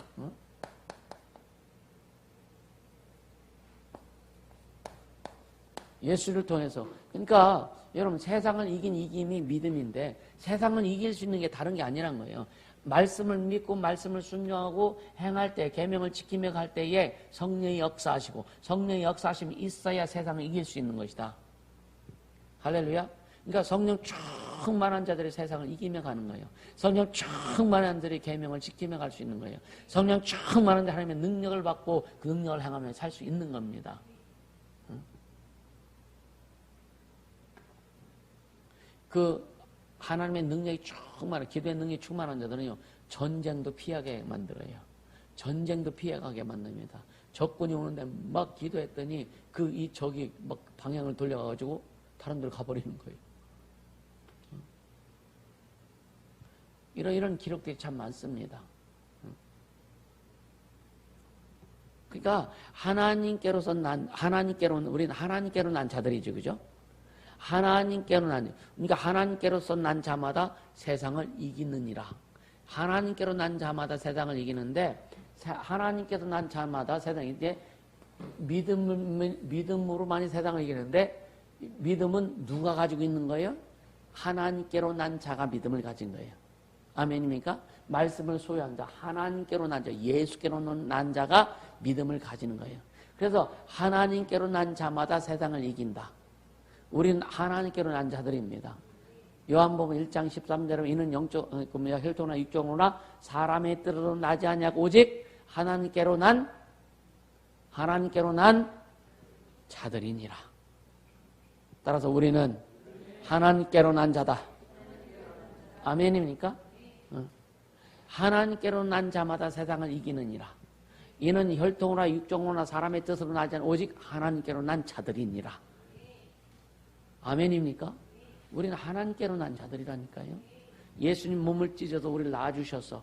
예수를 통해서. 그러니까 여러분 세상을 이긴 이김이 믿음인데 세상을 이길 수 있는 게 다른 게 아니란 거예요. 말씀을 믿고 말씀을 순종하고 행할 때 계명을 지키며 갈 때에 성령이 역사하시고 성령의 역사하심이 있어야 세상을 이길 수 있는 것이다. 할렐루야. 그러니까 성령 충만한 자들이 세상을 이기며 가는 거예요. 성령 충만한 자들이 계명을 지키며 갈 수 있는 거예요. 성령 충만한 자 하나님의 능력을 받고 그 능력을 행하며 살 수 있는 겁니다. 그 하나님의 능력이 충만한, 기도의 능력이 충만한 자들은요, 전쟁도 피하게 만들어요. 전쟁도 피해가게 만듭니다. 적군이 오는데 막 기도했더니 이 적이 막 방향을 돌려가지고 다른 데로 가버리는 거예요. 이런 기록들이 참 많습니다. 그러니까 우리는 하나님께로 난 자들이죠, 그죠? 그러니까 하나님께로서 난 자마다 세상을 이기느니라. 하나님께로 난 자마다 세상을 이기는데, 하나님께서 난 자마다 세상을 이기는데, 믿음으로만이 세상을 이기는데, 믿음은 누가 가지고 있는 거예요? 하나님께로 난 자가 믿음을 가진 거예요. 아멘입니까? 말씀을 소유한 자, 하나님께로 난 자, 예수께로 난 자가 믿음을 가지는 거예요. 그래서 하나님께로 난 자마다 세상을 이긴다. 우리는 하나님께로 난 자들입니다. 요한복음 1장 13절에 이는 혈통이나 육정으로나 사람의 뜻으로 나지 아니하고 오직 하나님께로 난 자들이니라. 따라서 우리는 하나님께로 난 자다. 아멘입니까? 하나님께로 난 자마다 세상을 이기느니라. 이는 혈통으로나 육정으로나 사람의 뜻으로 나지 않고 오직 하나님께로 난 자들이니라. 아멘입니까? 우리는 하나님께로 난 자들이라니까요. 예수님 몸을 찢어서 우리를 낳아주셔서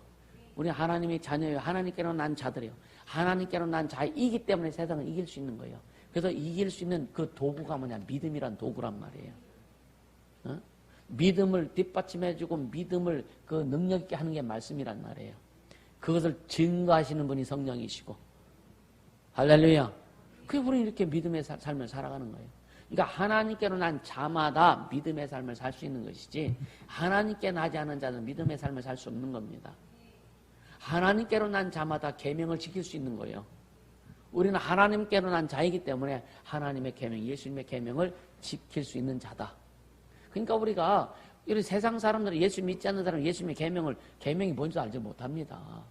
우리 하나님의 자녀예요. 하나님께로 난 자들이에요. 하나님께로 난 자이기 때문에 세상을 이길 수 있는 거예요. 그래서 이길 수 있는 그 도구가 뭐냐? 믿음이란 도구란 말이에요. 믿음을 뒷받침해주고 믿음을 그 능력 있게 하는 게 말씀이란 말이에요. 그것을 증거하시는 분이 성령이시고, 할렐루야. 그게 우리는 이렇게 믿음의 삶을 살아가는 거예요. 그러니까 하나님께로 난 자마다 믿음의 삶을 살 수 있는 것이지, 하나님께 나지 않은 자는 믿음의 삶을 살 수 없는 겁니다. 하나님께로 난 자마다 계명을 지킬 수 있는 거예요. 우리는 하나님께로 난 자이기 때문에 하나님의 계명, 예수님의 계명을 지킬 수 있는 자다. 그러니까 우리가 이 세상 사람들은 예수 믿지 않는 사람은 예수님의 계명이 뭔지 알지 못합니다.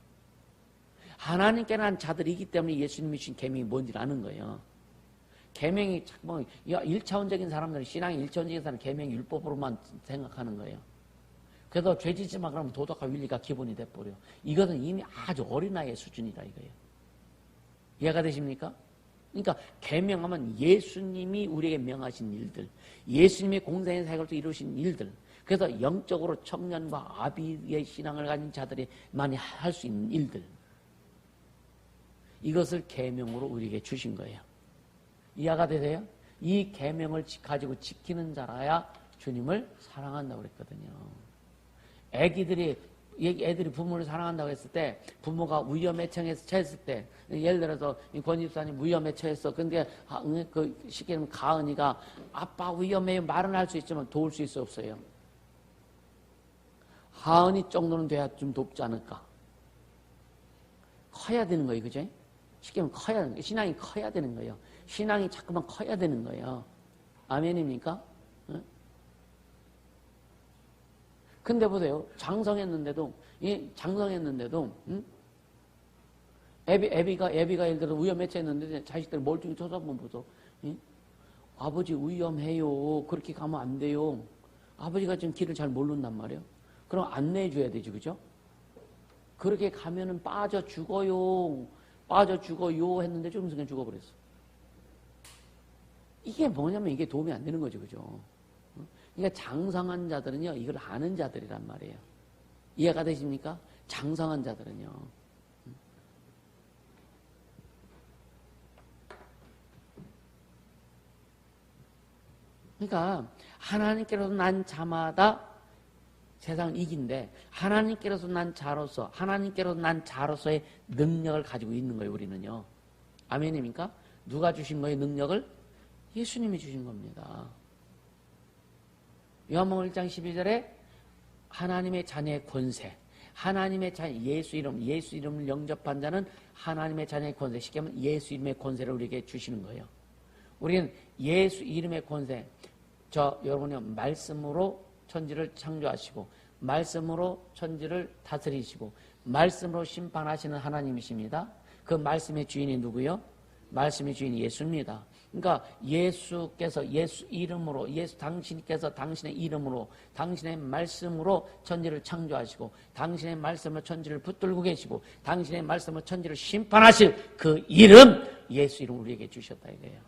하나님께 난 자들이기 때문에 예수님이 주신 계명이 뭔지를 아는 거예요. 계명이 뭐 1차원적인 사람들은, 신앙이 1차원적인 사람은 계명이 율법으로만 생각하는 거예요. 그래서 죄 짓지 마 그러면 도덕과 윤리가 기본이 돼버려. 이것은 이미 아주 어린아이의 수준이다 이거예요. 이해가 되십니까? 그러니까 계명하면 예수님이 우리에게 명하신 일들, 예수님의 공생의 사역을 이루신 일들, 그래서 영적으로 청년과 아비의 신앙을 가진 자들이 많이 할 수 있는 일들, 이것을 계명으로 우리에게 주신 거예요. 이해가 되세요? 이 계명을 가지고 지키는 자라야 주님을 사랑한다고 그랬거든요. 애들이 부모를 사랑한다고 했을 때, 부모가 위험에 처했을 때, 예를 들어서 권집사님 위험에 처했어. 근데 쉽게 말하면 가은이가 아빠 위험해요 말은 할 수 있지만 도울 수 있어 없어요? 하은이 정도는 돼야 좀 돕지 않을까? 커야 되는 거예요, 그죠? 쉽게 말하면 커야 되는 거예요. 신앙이 커야 되는 거예요. 신앙이 자꾸만 커야 되는 거예요. 아멘입니까? 응? 근데 보세요. 장성했는데도, 응? 애비가 예를 들어 위험에 처했는데 자식들 멀쩡히 쳐다보면 보소. 응? 아버지 위험해요. 그렇게 가면 안 돼요. 아버지가 지금 길을 잘 모른단 말이에요. 그럼 안내해줘야 되지, 그죠? 그렇게 가면은 빠져 죽어요 했는데 좀 순간 죽어버렸어. 이게 뭐냐면 이게 도움이 안 되는 거죠, 그죠? 그러니까 장성한 자들은요, 이걸 아는 자들이란 말이에요. 이해가 되십니까? 장성한 자들은요. 그러니까 하나님께로서 난 자마다 세상을 이긴데 하나님께로서 난 자로서 하나님께로서 난 자로서의 능력을 가지고 있는 거예요. 우리는요. 아멘입니까? 누가 주신 거예요? 능력을? 예수님이 주신 겁니다. 요한복음 1장 12절에 하나님의 자녀의 권세, 하나님의 자녀, 예수 이름을 영접한 자는 하나님의 자녀의 권세, 쉽게 하면 예수 이름의 권세를 우리에게 주시는 거예요. 우리는 예수 이름의 권세, 여러분이 말씀으로 천지를 창조하시고 말씀으로 천지를 다스리시고 말씀으로 심판하시는 하나님이십니다. 그 말씀의 주인이 누구요? 말씀의 주인이 예수입니다. 그러니까 예수께서 예수 이름으로 당신께서 당신의 이름으로 당신의 말씀으로 천지를 창조하시고 당신의 말씀으로 천지를 붙들고 계시고 당신의 말씀으로 천지를 심판하실 그 이름 예수 이름 우리에게 주셨다 이거예요.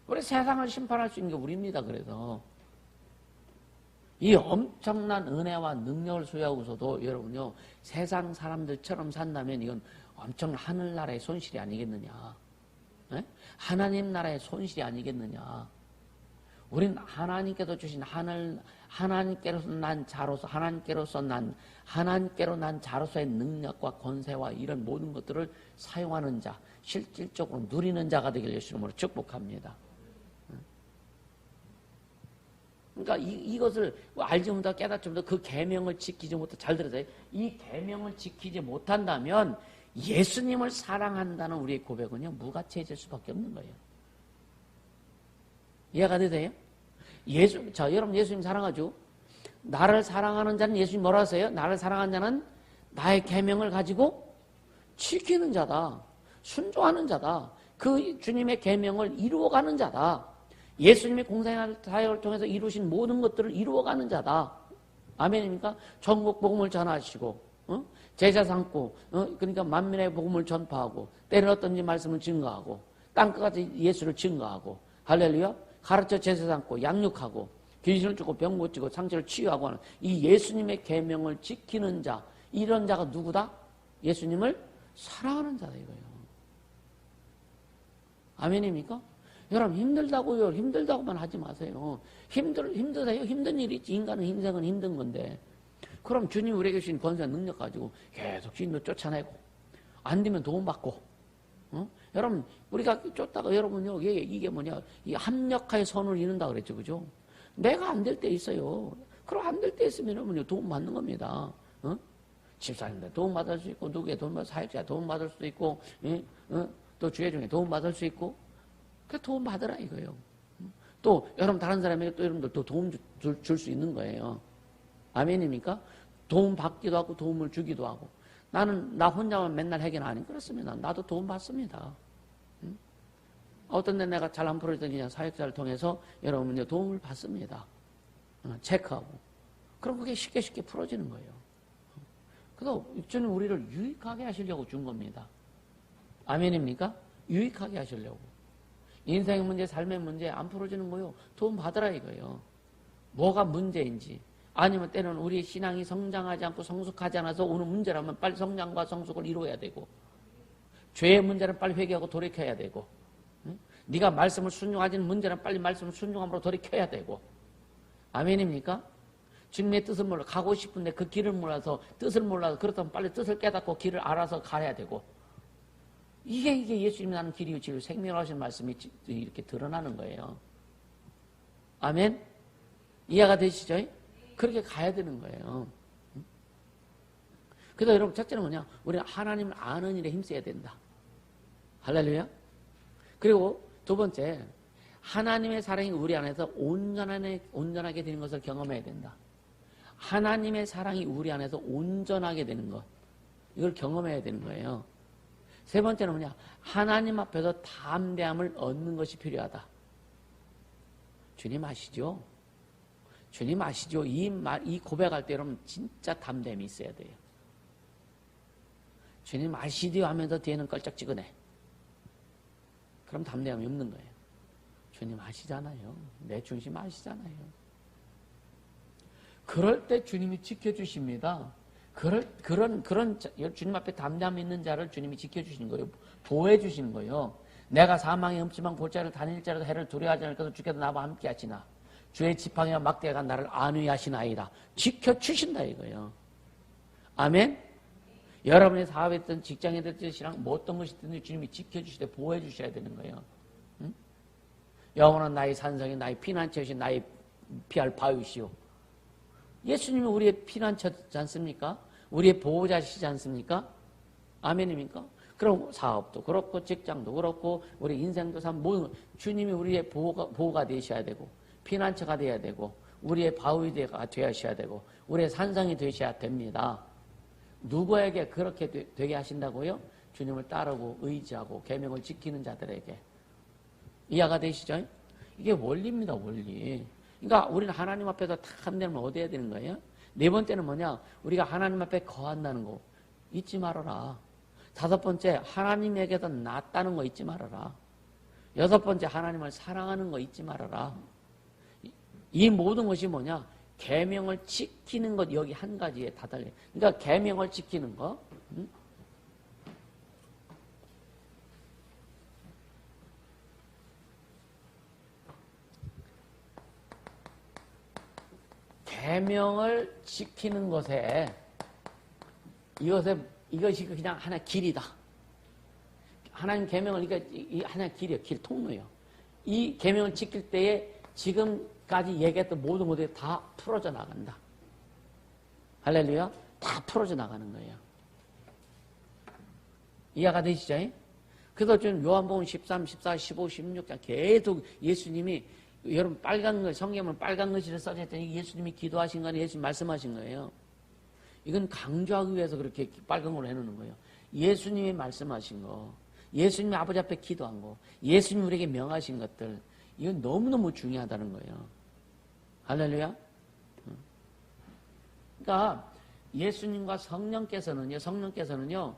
우리 세상을 심판할 수 있는 게 우리입니다. 그래서 이 엄청난 은혜와 능력을 소유하고서도 여러분요 세상 사람들처럼 산다면 이건 엄청난 하늘나라의 손실이 아니겠느냐. 네? 하나님 나라의 손실이 아니겠느냐. 우린 하나님께서 주신 하나님께로서 난 자로서 하나님께로 난 자로서의 능력과 권세와 이런 모든 것들을 사용하는 자, 실질적으로 누리는 자가 되길 예수님으로 축복합니다. 그러니까 이것을 알지 못하고 깨닫지 못하고 그 계명을 지키지 못하고 잘 들으세요. 이 계명을 지키지 못한다면 예수님을 사랑한다는 우리의 고백은요 무가치해질 수밖에 없는 거예요. 이해가 되세요? 여러분 예수님 사랑하죠? 나를 사랑하는 자는 예수님 뭐라 하세요? 나를 사랑하는 자는 나의 계명을 가지고 지키는 자다. 순종하는 자다. 그 주님의 계명을 이루어가는 자다. 예수님의 공생사역을 통해서 이루신 모든 것들을 이루어가는 자다. 아멘입니까? 전국 복음을 전하시고 제자 삼고 그러니까 만민의 복음을 전파하고 때는 어떤지 말씀을 증거하고 땅끝까지 예수를 증거하고 할렐루야 가르쳐 제자 삼고 양육하고 귀신을 쫓고 병 고치고 상처를 치유하고 하는 이 예수님의 계명을 지키는 자 이런 자가 누구다? 예수님을 사랑하는 자다 이거예요. 아멘입니까? 여러분 힘들다고요. 힘들다고만 하지 마세요. 힘드세요. 힘든 일이 있지. 인간은 인생은 힘든 건데. 그럼 주님 우리에게 주신 권세와 능력 가지고 계속 주님도 쫓아내고 안 되면 도움받고 여러분 우리가 쫓다가 여러분요 이게 뭐냐 이 합력하여 선을 이룬다 그랬죠. 그죠? 내가 안 될 때 있어요. 그럼 안 될 때 있으면 여러분요 도움받는 겁니다. 집사님들 도움받을 수 있고 누구의 도움받을 사역자 도움받을 수도 있고 또 주회 중에 도움받을 수 있고 그 도움 받으라 이거예요. 또 여러분 다른 사람에게 또 여러분들 또 도움 줄 수 있는 거예요. 아멘입니까? 도움 받기도 하고 도움을 주기도 하고 나는 나 혼자만 맨날 해결 안 해. 그렇습니다. 나도 도움 받습니다. 어떤 데 내가 잘 안 풀어지던 그냥 사역자를 통해서 여러분요 도움을 받습니다. 체크하고 그럼 그게 쉽게 풀어지는 거예요. 그래서 주는 우리를 유익하게 하시려고 준 겁니다. 아멘입니까? 유익하게 하시려고. 인생의 문제, 삶의 문제 안 풀어지는 거요. 도움 받으라 이거예요. 뭐가 문제인지 아니면 때는 우리의 신앙이 성장하지 않고 성숙하지 않아서 오는 문제라면 빨리 성장과 성숙을 이루어야 되고 죄의 문제는 빨리 회개하고 돌이켜야 되고 네가 말씀을 순종하지는 문제는 빨리 말씀을 순종함으로 돌이켜야 되고 아멘입니까? 주님의 뜻을 몰라 가고 싶은데 그 길을 몰라서 뜻을 몰라서 그렇다면 빨리 뜻을 깨닫고 길을 알아서 가야 되고 이게 예수님이 나는 길이요 진리요 생명을 하시는 말씀이 이렇게 드러나는 거예요. 아멘? 이해가 되시죠? 그렇게 가야 되는 거예요. 그래서 여러분 첫째는 뭐냐? 우리는 하나님을 아는 일에 힘써야 된다. 할렐루야. 그리고 두 번째 하나님의 사랑이 우리 안에서 온전하게 되는 것을 경험해야 된다. 하나님의 사랑이 우리 안에서 온전하게 되는 것 이걸 경험해야 되는 거예요. 세 번째는 뭐냐? 하나님 앞에서 담대함을 얻는 것이 필요하다. 주님 아시죠? 주님 아시죠? 이 고백할 때 여러분 진짜 담대함이 있어야 돼요. 주님 아시죠? 하면서 뒤에는 껄쩍지근해. 그럼 담대함이 없는 거예요. 주님 아시잖아요. 내 중심 아시잖아요. 그럴 때 주님이 지켜주십니다. 그런 주님 앞에 담대함 있는 자를 주님이 지켜주시는 거예요. 보호해 주시는 거예요. 내가 사망의 음침한 골짜기를 다닐지라도 해를 두려워하지 않을 것을 주께서 나와 함께 하시나 주의 지팡이와 막대가 나를 안위하시나이다. 지켜주신다 이거예요. 아멘. 여러분의 사업에 됐든 직장에 됐든 뭐 어떤 것이 됐든 주님이 지켜주시되 보호해 주셔야 되는 거예요. 응? 영원한 나의 산성이 나의 피난처시 나의 피할 바위시오. 예수님이 우리의 피난처지 않습니까? 우리의 보호자시지 않습니까? 아멘입니까? 그럼 사업도 그렇고 직장도 그렇고 우리 인생도 삶 모든 주님이 우리의 보호가 되셔야 되고 피난처가 되어야 되고 우리의 바위가 되셔야 되고 우리의 산성이 되셔야 됩니다. 누구에게 그렇게 되게 하신다고요? 주님을 따르고 의지하고 계명을 지키는 자들에게. 이해가 되시죠? 이게 원리입니다. 원리. 그러니까 우리는 하나님 앞에서 탁 한다면 어디 해야 되는 거예요? 네 번째는 뭐냐? 우리가 하나님 앞에 거한다는 거 잊지 말아라. 다섯 번째, 하나님에게서 낫다는 거 잊지 말아라. 여섯 번째, 하나님을 사랑하는 거 잊지 말아라. 이 모든 것이 뭐냐? 계명을 지키는 것 여기 한 가지에 다 달려요. 그러니까 계명을 지키는 거. 계명을 지키는 것에 이것이 그냥 하나의 길이다. 하나님 계명을 이게 하나의 길이에요. 길 통로예요. 이 계명을 지킬 때에 지금까지 얘기했던 모든 것들이 다 풀어져 나간다. 할렐루야. 다 풀어져 나가는 거예요. 이해가 되시죠? 그래서 지금 요한복음 13, 14, 15, 16장 계속 예수님이 여러분 빨간 글 성경은 빨간 글씨를 써져 있더니 예수님이 기도하신 거 아니에요? 예수님 말씀하신 거예요. 이건 강조하기 위해서 그렇게 빨간 걸로 해놓는 거예요. 예수님이 말씀하신 거, 예수님이 아버지 앞에 기도한 거, 예수님이 우리에게 명하신 것들, 이건 너무너무 중요하다는 거예요. 할렐루야. 그러니까 예수님과 성령께서는요,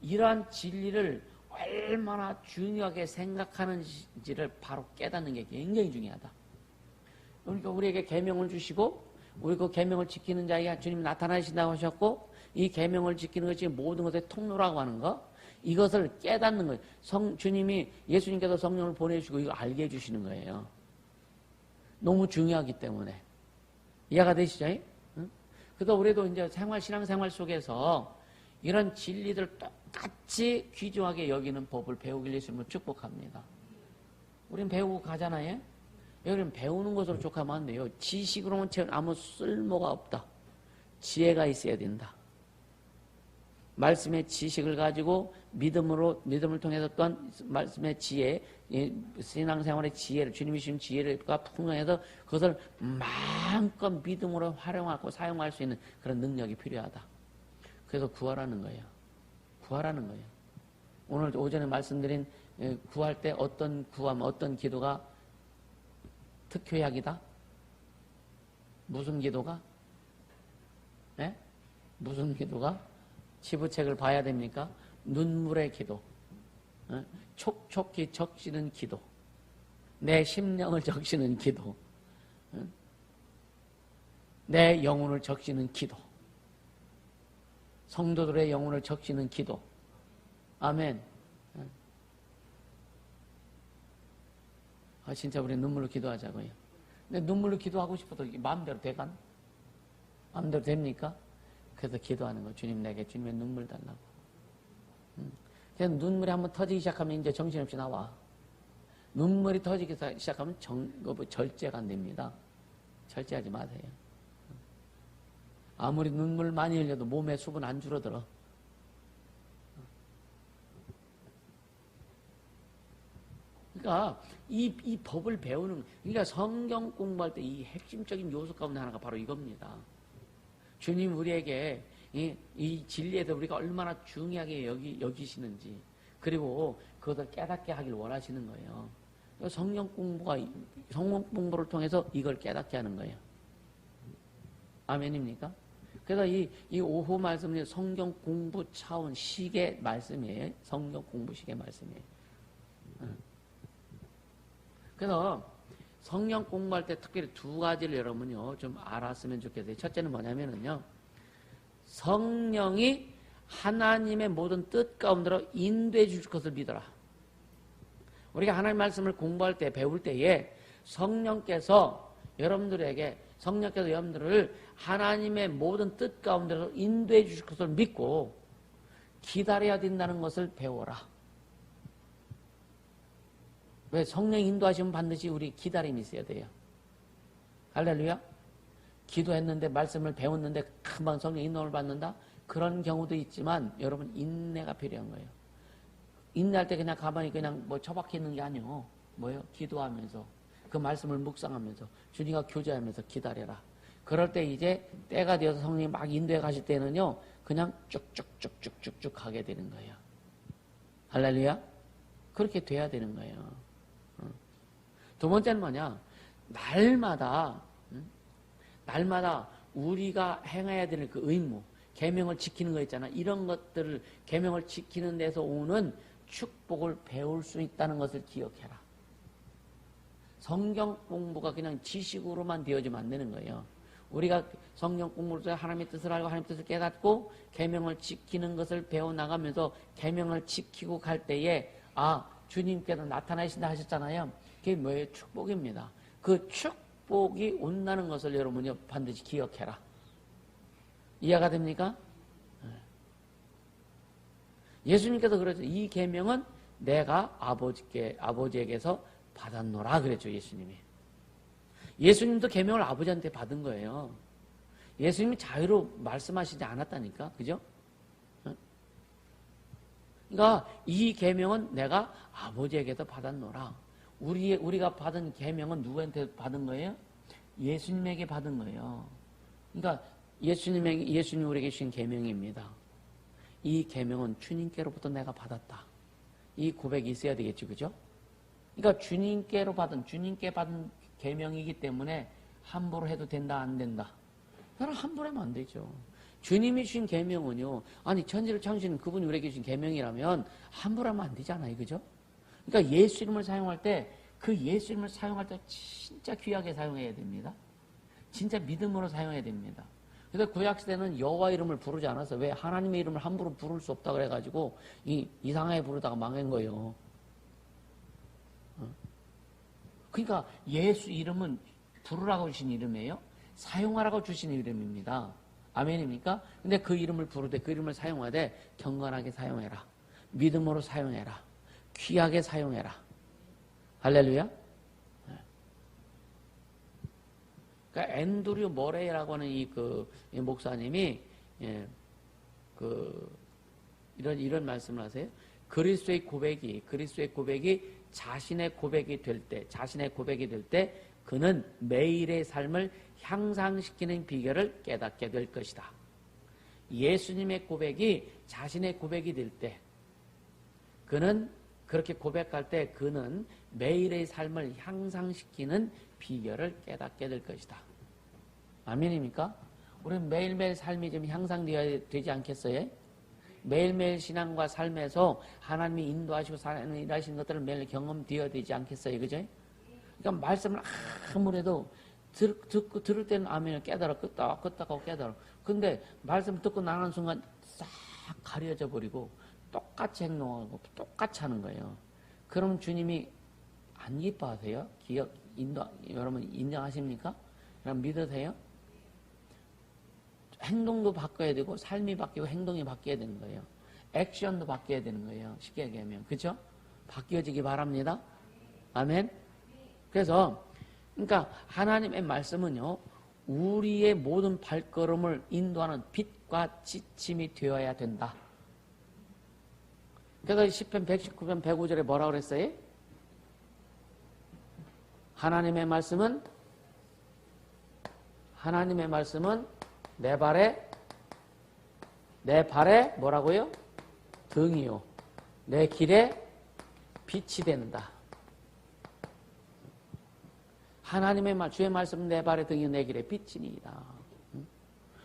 이러한 진리를 얼마나 중요하게 생각하는지를 바로 깨닫는 게 굉장히 중요하다. 그러니까 우리에게 계명을 주시고 우리 그 계명을 지키는 자에게 주님이 나타나신다고 하셨고 이 계명을 지키는 것이 모든 것의 통로라고 하는 거 이것을 깨닫는 거예요. 주님이 예수님께서 성령을 보내주시고 이거 알게 해주시는 거예요. 너무 중요하기 때문에 이해가 되시죠? 응? 그래서 우리도 이제 신앙생활 속에서 이런 진리들 똑같이 귀중하게 여기는 법을 배우길 예수님을 축복합니다. 우린 배우고 가잖아요. 여기는 배우는 것으로 족하면 안 돼요. 지식으로는 아무 쓸모가 없다. 지혜가 있어야 된다. 말씀의 지식을 가지고 믿음을 통해서 또한 말씀의 지혜, 신앙생활의 지혜를 주님이 주신 지혜가 풍성해서 그것을 마음껏 믿음으로 활용하고 사용할 수 있는 그런 능력이 필요하다. 그래서 구하라는 거예요. 구하라는 거예요. 오늘 오전에 말씀드린 구할 때 어떤 구함, 어떤 기도가 특효약이다? 무슨 기도가? 네? 무슨 기도가? 치부책을 봐야 됩니까? 눈물의 기도. 촉촉히 적시는 기도. 내 심령을 적시는 기도. 내 영혼을 적시는 기도. 성도들의 영혼을 적시는 기도. 아멘. 진짜 우리 눈물로 기도하자고요. 근데 눈물로 기도하고 싶어도 마음대로 돼간? 마음대로 됩니까? 그래서 기도하는 거. 주님 내게 주님의 눈물 달라고. 그래서 눈물이 한번 터지기 시작하면 이제 정신없이 나와. 눈물이 터지기 시작하면 절제가 안 됩니다. 절제하지 마세요. 아무리 눈물 많이 흘려도 몸의 수분 안 줄어들어. 그러니까 이 법을 배우는, 그러니까 성경 공부할 때 이 핵심적인 요소 가운데 하나가 바로 이겁니다. 주님 우리에게 이 진리에서 우리가 얼마나 중요하게 여기시는지, 그리고 그것을 깨닫게 하길 원하시는 거예요. 성경 공부를 통해서 이걸 깨닫게 하는 거예요. 아멘입니까? 그래서 이 오후 말씀은 성경 공부 차원 식의 말씀이에요. 성경 공부 식의 말씀이에요. 그래서 성경 공부할 때 특별히 두 가지를 여러분요 좀 알았으면 좋겠어요. 첫째는 뭐냐면은요, 성령이 하나님의 모든 뜻 가운데로 인도해 주실 것을 믿어라. 우리가 하나님 말씀을 공부할 때, 배울 때에 성령께서 여러분들을 하나님의 모든 뜻 가운데서 인도해 주실 것을 믿고 기다려야 된다는 것을 배워라. 왜? 성령 인도하시면 반드시 우리 기다림이 있어야 돼요. 할렐루야. 기도했는데 말씀을 배웠는데 금방 성령 인도를 받는다? 그런 경우도 있지만 여러분 인내가 필요한 거예요. 인내할 때 그냥 가만히 그냥 뭐 처박혀 있는 게 아니요. 뭐예요? 기도하면서 그 말씀을 묵상하면서 주님과 교제하면서 기다려라. 그럴 때 이제 때가 되어서 성령이 막 인도해 가실 때는요. 그냥 쭉쭉쭉쭉쭉쭉 가게 되는 거예요. 할렐루야. 그렇게 돼야 되는 거예요. 두 번째는 뭐냐? 날마다 우리가 행해야 되는 그 의무, 계명을 지키는 거 있잖아. 이런 것들을 계명을 지키는 데서 오는 축복을 배울 수 있다는 것을 기억해라. 성경 공부가 그냥 지식으로만 되어지면 안 되는 거예요. 우리가 성경 공부를 통해 하나님의 뜻을 알고 하나님의 뜻을 깨닫고 계명을 지키는 것을 배워나가면서 계명을 지키고 갈 때에 주님께서 나타나신다 하셨잖아요. 그게 뭐예요? 축복입니다. 그 축복이 온다는 것을 여러분이 반드시 기억해라. 이해가 됩니까? 예수님께서 그러죠. 이 계명은 내가 아버지에게서 받았노라 그랬죠. 예수님이. 예수님도 계명을 아버지한테 받은 거예요. 예수님이 자유로 말씀하시지 않았다니까. 그죠? 그러니까 이 계명은 내가 아버지에게서 받았노라. 우리가 받은 계명은 누구한테 받은 거예요? 예수님에게 받은 거예요. 그러니까 예수님 우리에게 주신 계명입니다. 이 계명은 주님께로부터 내가 받았다. 이 고백이 있어야 되겠죠, 그죠? 그러니까 주님께 받은 계명이기 때문에 함부로 해도 된다, 안 된다. 여러분 함부로 하면 안 되죠. 주님이 주신 계명은요. 아니 천지를 창조하신 그분이 우리에게 주신 계명이라면 함부로 하면 안 되잖아요, 그죠? 그러니까 예수 이름을 사용할 때 그 예수 이름을 사용할 때 진짜 귀하게 사용해야 됩니다. 진짜 믿음으로 사용해야 됩니다. 그래서 구약시대는 여호와 이름을 부르지 않아서 왜 하나님의 이름을 함부로 부를 수 없다 그래가지고 이상하게 부르다가 망한 거예요. 그러니까 예수 이름은 부르라고 주신 이름이에요. 사용하라고 주신 이름입니다. 아멘입니까? 근데 그 이름을 부르되 그 이름을 사용하되 경건하게 사용해라. 믿음으로 사용해라. 귀하게 사용해라. 할렐루야. 그러니까 앤드류 모레이라고 하는 이 목사님이 이런 말씀을 하세요. 그리스도의 고백이 자신의 고백이 될 때 그는 매일의 삶을 향상시키는 비결을 깨닫게 될 것이다. 예수님의 고백이 자신의 고백이 될 때 그는 그렇게 고백할 때 그는 매일의 삶을 향상시키는 비결을 깨닫게 될 것이다. 아멘입니까? 우리는 매일매일 삶이 좀 향상되어야 되지 않겠어요? 매일매일 신앙과 삶에서 하나님이 인도하시고 일하시는 것들을 매일 경험되어야 되지 않겠어요? 그죠? 그러니까 말씀을 아무래도 들을 때는 아멘을 깨달아 끄떡하고 깨달아. 근데 말씀 듣고 나가는 순간 싹 가려져 버리고 똑같이 행동하고 똑같이 하는 거예요. 그럼 주님이 안 기뻐하세요? 여러분 인정하십니까? 그럼 믿으세요? 행동도 바꿔야 되고 삶이 바뀌고 행동이 바뀌어야 되는 거예요. 액션도 바뀌어야 되는 거예요. 쉽게 얘기하면. 그렇죠? 바뀌어지기 바랍니다. 아멘. 그래서 그러니까 하나님의 말씀은요. 우리의 모든 발걸음을 인도하는 빛과 지침이 되어야 된다. 그래서 시편 119편 105절에 뭐라고 그랬어요? 하나님의 말씀은 내 발에 뭐라고요? 등이요. 내 길에 빛이 된다. 주의 말씀은 내 발에 등이요 내 길에 빛이니이다.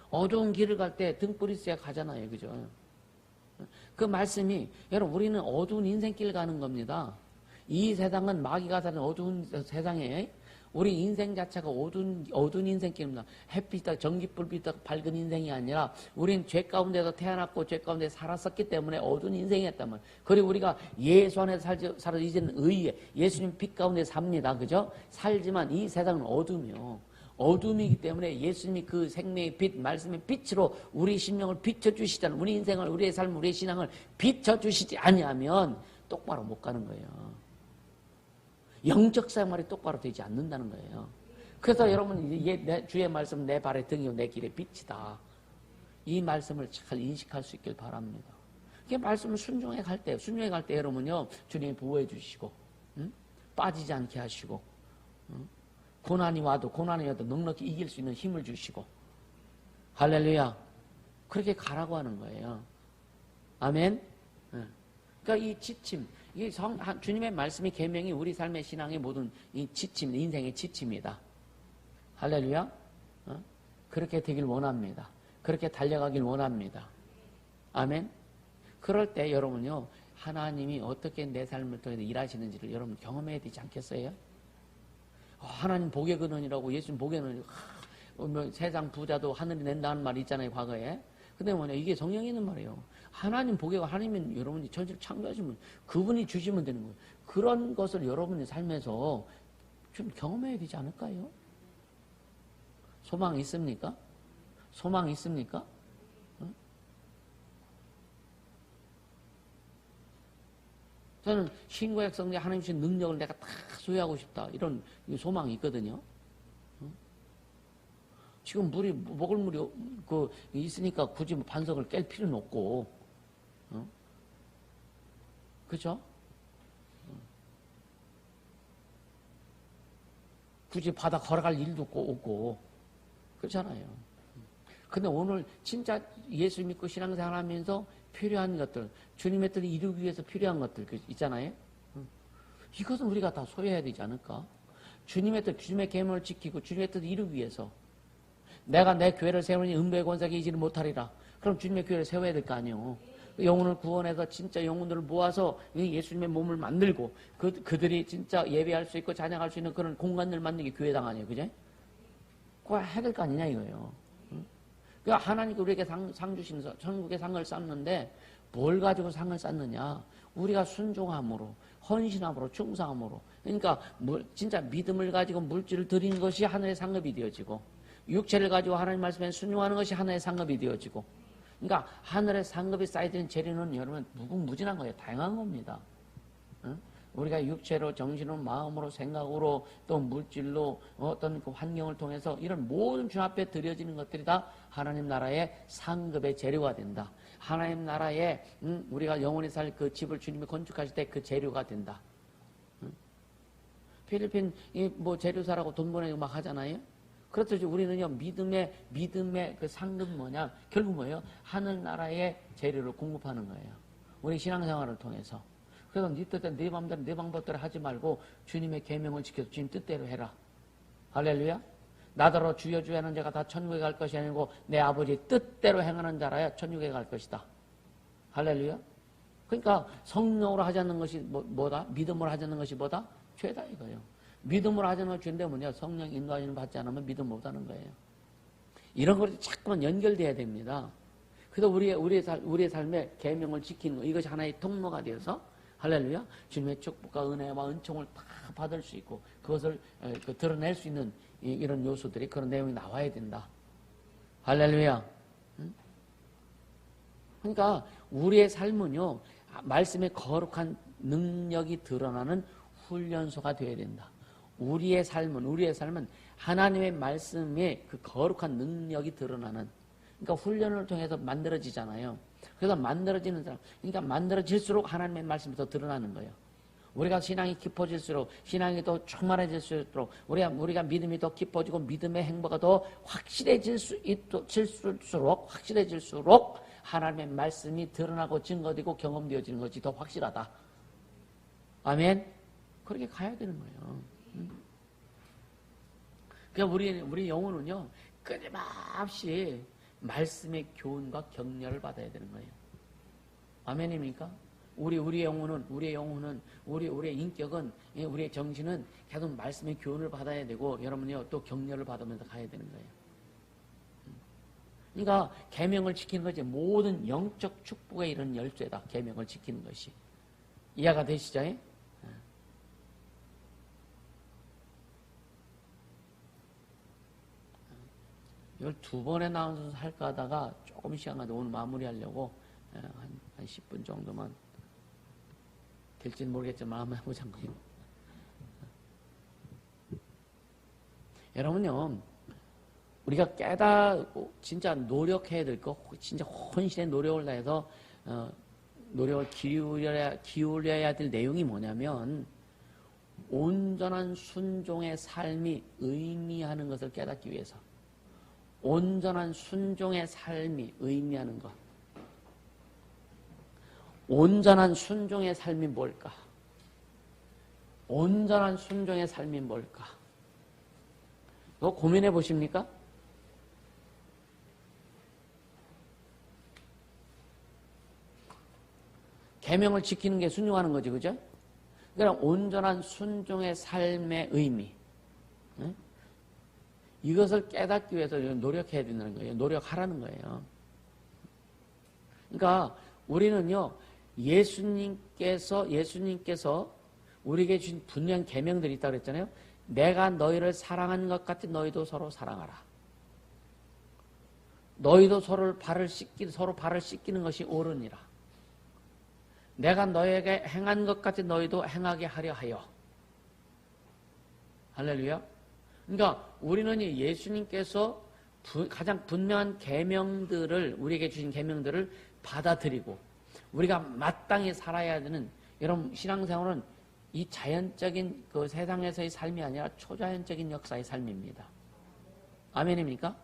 어두운 길을 갈 때 등불이 있어야 가잖아요. 그죠? 그 말씀이 여러분 우리는 어두운 인생길 가는 겁니다. 이 세상은 마귀가 사는 어두운 세상에 우리 인생 자체가 어두운 인생길입니다. 햇빛이다, 전기불빛이다, 밝은 인생이 아니라 우린 죄 가운데서 태어났고 죄 가운데 살았었기 때문에 어두운 인생이었단 말이에요. 그리고 우리가 예수 안에서 살아 이제는 의에 예수님 빛 가운데 삽니다. 그죠? 살지만 이 세상은 어둠이기 때문에 예수님이 그 생명의 빛, 말씀의 빛으로 우리 심령을 비춰주시잖아요. 우리 인생을, 우리의 삶, 우리의 신앙을 비춰주시지 아니하면 똑바로 못 가는 거예요. 영적 생활이 똑바로 되지 않는다는 거예요. 그래서 여러분, 주의 말씀 내 발의 등이요 내 길의 빛이다. 이 말씀을 잘 인식할 수 있길 바랍니다. 이게 말씀을 순종해 갈 때 여러분요, 주님이 보호해 주시고, 빠지지 않게 하시고, 고난이 와도 넉넉히 이길 수 있는 힘을 주시고, 할렐루야. 그렇게 가라고 하는 거예요. 아멘. 그러니까 이 지침, 주님의 말씀이 계명이 우리 삶의 신앙의 모든 이 지침, 인생의 지침이다. 할렐루야. 그렇게 되길 원합니다. 그렇게 달려가길 원합니다. 아멘. 그럴 때 여러분요, 하나님이 어떻게 내 삶을 통해서 일하시는지를 여러분 경험해야 되지 않겠어요? 하나님 복의 근원이라고, 예수님 복의 근원이라고, 세상 부자도 하늘이 낸다는 말이 있잖아요, 과거에. 근데 뭐냐, 이게 성경에 있는 말이에요. 하나님 복의, 하나님은 여러분이 천지를 창조하시면 그분이 주시면 되는 거예요. 그런 것을 여러분의 삶에서 좀 경험해야 되지 않을까요? 소망이 있습니까? 소망이 있습니까? 저는 신구약 성경에 하나님 주신 능력을 내가 다 소유하고 싶다. 이런 소망이 있거든요. 지금 먹을 물이 있으니까 굳이 반석을 깰 필요는 없고, 그죠? 굳이 바다 걸어갈 일도 없고, 그렇잖아요. 근데 오늘 진짜 예수 믿고 신앙생활 하면서 필요한 것들, 주님의 뜻을 이루기 위해서 필요한 것들 있잖아요. 이것은 우리가 다 소유해야 되지 않을까? 주님의 뜻, 주님의 계명을 지키고 주님의 뜻을 이루기 위해서 내가 내 교회를 세우니 음부의 권세가 이기지를 못하리라. 그럼 주님의 교회를 세워야 될 거 아니에요. 영혼을 구원해서 진짜 영혼들을 모아서 예수님의 몸을 만들고 그들이 진짜 예배할 수 있고 찬양할 수 있는 그런 공간을 만드는 게 교회당 아니에요. 그죠? 그거 해야 될 거 아니냐 이거예요. 그러니까 하나님께 우리에게 상 주시면서 천국의 상을 쌓는데 뭘 가지고 상을 쌓느냐? 우리가 순종함으로, 헌신함으로, 충성함으로. 그러니까 진짜 믿음을 가지고 물질을 드리는 것이 하나의 상급이 되어지고, 육체를 가지고 하나님 말씀에 순종하는 것이 하나의 상급이 되어지고, 그러니까 하늘의 상급이 쌓여지는 재료는 여러분 무궁무진한 거예요. 다양한 겁니다. 우리가 육체로, 정신으로, 마음으로, 생각으로, 또 물질로, 어떤 그 환경을 통해서 이런 모든 주 앞에 드려지는 것들이 다 하나님 나라의 상급의 재료가 된다. 하나님 나라에 우리가 영원히 살 그 집을 주님이 건축하실 때 그 재료가 된다. 필리핀 재료사라고 돈 보내고 막 하잖아요. 그렇듯이 우리는요, 믿음의 그 상급이 뭐냐? 결국 뭐예요? 하늘나라의 재료를 공급하는 거예요. 우리 신앙생활을 통해서. 그래서 네 뜻대로, 네 마음대로, 네 방법대로 하지 말고 주님의 계명을 지켜서 주님 뜻대로 해라. 할렐루야. 나더러 주여 주여 하는 자가 다 천국에 갈 것이 아니고 내 아버지 뜻대로 행하는 자라야 천국에 갈 것이다. 할렐루야. 그러니까 성령으로 하지 않는 것이 뭐다? 믿음으로 하지 않는 것이 뭐다? 죄다 이거예요. 믿음으로 하지 않는 것이 죄인데 뭐냐? 성령 인도하시는 받지 않으면 믿음 못하는 거예요. 이런 것이 자꾸만 연결돼야 됩니다. 그래서 우리의 삶에 계명을 지키는 거, 이것이 하나의 통로가 되어서 할렐루야, 주님의 축복과 은혜와 은총을 다 받을 수 있고 그것을 드러낼 수 있는 이런 요소들이, 그런 내용이 나와야 된다. 할렐루야. 그러니까 우리의 삶은요, 말씀의 거룩한 능력이 드러나는 훈련소가 되어야 된다. 우리의 삶은 하나님의 말씀의 그 거룩한 능력이 드러나는, 그러니까 훈련을 통해서 만들어지잖아요. 그래서 만들어지는 사람, 그러니까 만들어질수록 하나님의 말씀이 더 드러나는 거예요. 우리가 신앙이 깊어질수록, 신앙이 더 충만해질수록, 우리가 믿음이 더 깊어지고 믿음의 행보가 더 확실해질수록 하나님의 말씀이 드러나고 증거되고 경험되어지는 것이 더 확실하다. 아멘. 그렇게 가야 되는 거예요. 그러니까 우리 영혼은요, 끊임없이 말씀의 교훈과 격려를 받아야 되는 거예요. 아멘입니까? 우리의 영혼은, 우리의 인격은, 우리의 정신은 계속 말씀의 교훈을 받아야 되고, 여러분요, 또 격려를 받으면서 가야 되는 거예요. 그러니까, 계명을 지키는 것이 모든 영적 축복에 이런 열쇠다. 계명을 지키는 것이. 이해가 되시죠? 12번에 나와서 할까 하다가 조금 시간 가지고 오늘 마무리하려고 한 10분 정도만 될지는 모르겠지만 한번 해보자고요. 여러분요, 우리가 깨닫고 진짜 노력해야 될 거, 진짜 혼신의 노력을 다해서 노력을 기울여야 될 내용이 뭐냐면 온전한 순종의 삶이 의미하는 것을 깨닫기 위해서, 온전한 순종의 삶이 의미하는 것. 온전한 순종의 삶이 뭘까? 온전한 순종의 삶이 뭘까? 이거 고민해 보십니까? 계명을 지키는 게 순종하는 거지, 그죠? 그러니까 온전한 순종의 삶의 의미. 네? 이것을 깨닫기 위해서 노력해야 된다는 거예요. 노력하라는 거예요. 그러니까 우리는요, 예수님께서 우리에게 주신 분명한 계명들이 있다고 그랬잖아요. 내가 너희를 사랑한 것 같이 너희도 서로 사랑하라. 너희도 서로 발을 씻기는 것이 옳으니라. 내가 너에게 행한 것 같이 너희도 행하게 하려 하여. 할렐루야. 그러니까 우리는 예수님께서 가장 분명한 계명들을, 우리에게 주신 계명들을 받아들이고 우리가 마땅히 살아야 되는, 여러분 신앙생활은 이 자연적인 그 세상에서의 삶이 아니라 초자연적인 역사의 삶입니다. 아멘입니까?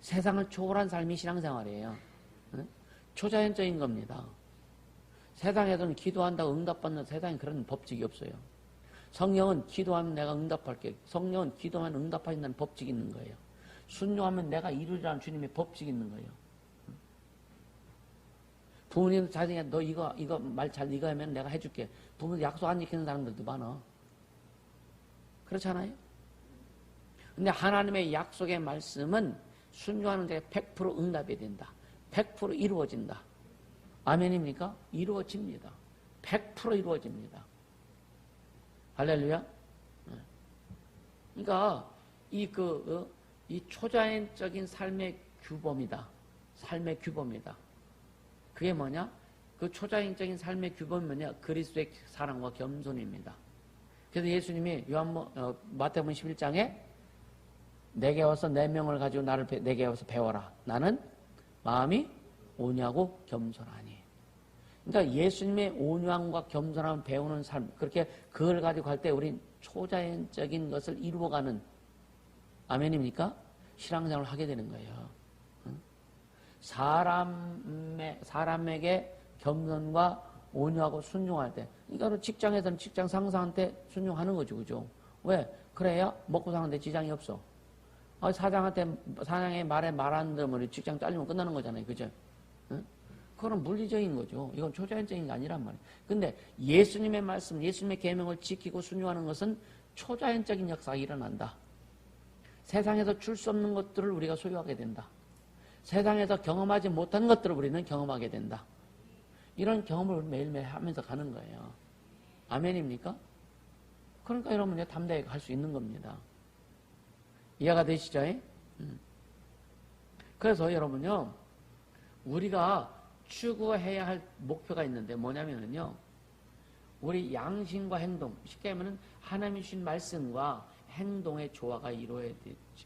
세상을 초월한 삶이 신앙생활이에요. 초자연적인 겁니다. 세상에서는 기도한다고 응답받는 세상에 그런 법칙이 없어요. 성령은 기도하면 내가 응답할게. 성령은 기도하면 응답하신다는 법칙이 있는 거예요. 순종하면 내가 이루리라는 주님의 법칙이 있는 거예요. 부모님도 자식이 너 이거 말 잘 이거 하면 내가 해줄게. 부모님 약속 안 지키는 사람들도 많아. 그렇잖아요? 근데 하나님의 약속의 말씀은 순종하는 자가 100% 응답이 된다. 100% 이루어진다. 아멘입니까? 이루어집니다. 100% 이루어집니다. 할렐루야? 그러니까 이 초자연적인 삶의 규범이다. 삶의 규범이다. 그게 뭐냐? 그 초자연적인 삶의 규범이 뭐냐? 그리스도의 사랑과 겸손입니다. 그래서 예수님이 마태복음 11장에 내게 와서 내 명을 가지고 내게 와서 배워라. 나는 마음이 온유하고 겸손하니. 그러니까 예수님의 온유함과 겸손함을 배우는 삶, 그렇게 그걸 가지고 갈 때 우린 초자연적인 것을 이루어가는, 아멘입니까? 신앙생활을 하게 되는 거예요. 사람에게 겸손과 온유하고 순종할 때, 그러니까 직장에서는 직장 상사한테 순종하는 거죠, 그죠? 왜? 그래야 먹고 사는데 지장이 없어. 사장의 말에 말 안 들으면 직장 잘리면 끝나는 거잖아요, 그죠? 그건 물리적인 거죠. 이건 초자연적인 게 아니란 말이에요. 근데 예수님의 말씀, 예수님의 계명을 지키고 순종하는 것은 초자연적인 역사가 일어난다. 세상에서 줄 수 없는 것들을 우리가 소유하게 된다. 세상에서 경험하지 못한 것들을 우리는 경험하게 된다. 이런 경험을 매일매일 하면서 가는 거예요. 아멘입니까? 그러니까 여러분이 담대하게 갈 수 있는 겁니다. 이해가 되시죠? 그래서 여러분요, 우리가 추구해야 할 목표가 있는데 뭐냐면요, 우리 양심과 행동, 쉽게 하면 하나님이 주신 말씀과 행동의 조화가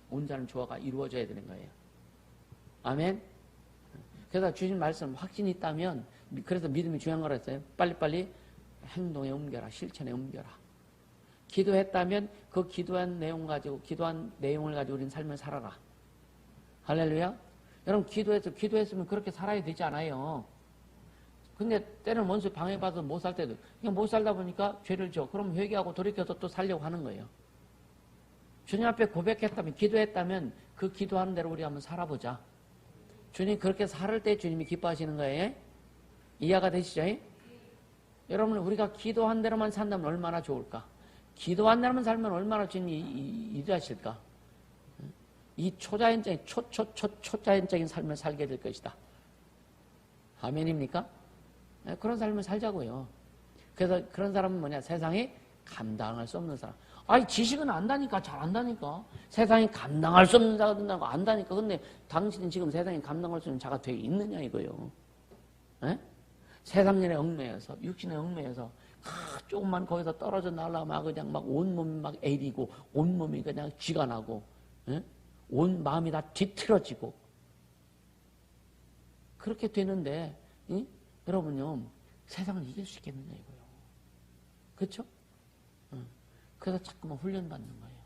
온전한 조화가 이루어져야 되는 거예요. 아멘. 그래서 주신 말씀 확신이 있다면, 그래서 믿음이 중요한 거라 했어요. 빨리빨리 행동에 옮겨라, 실천에 옮겨라. 기도했다면 그 기도한 내용을 가지고 우리는 삶을 살아라. 할렐루야. 여러분 기도했으면 그렇게 살아야 되지 않아요. 근데 때는 원수 방해받아서 못 살 때도 그냥 못 살다 보니까 죄를 져. 그럼 회개하고 돌이켜서 또 살려고 하는 거예요. 주님 앞에 고백했다면, 기도했다면 그 기도하는 대로 우리 한번 살아보자. 주님 그렇게 살을 때 주님이 기뻐하시는 거예요. 이해가 되시죠? 여러분, 우리가 기도한 대로만 산다면 얼마나 좋을까? 기도한 대로만 살면 얼마나 주님이 일하실까? 이 초자연적인, 초자연적인 삶을 살게 될 것이다. 아멘입니까? 그런 삶을 살자고요. 그래서 그런 사람은 뭐냐? 세상에 감당할 수 없는 사람. 아니, 지식은 안다니까, 잘 안다니까. 세상에 감당할 수 없는 자가 된다고 안다니까. 근데 당신은 지금 세상에 감당할 수 있는 자가 되어 있느냐, 이거요. 에? 세상년에 얽매여서, 육신에 얽매여서, 조금만 거기서 떨어져 날아가면 그냥 막 온몸이 막 애리고, 온몸이 그냥 쥐가 나고, 에? 온 마음이 다 뒤틀어지고. 그렇게 되는데, 여러분요, 세상을 이길 수 있겠느냐, 이거요. 그렇죠? 그래서 자꾸만 훈련받는 거예요.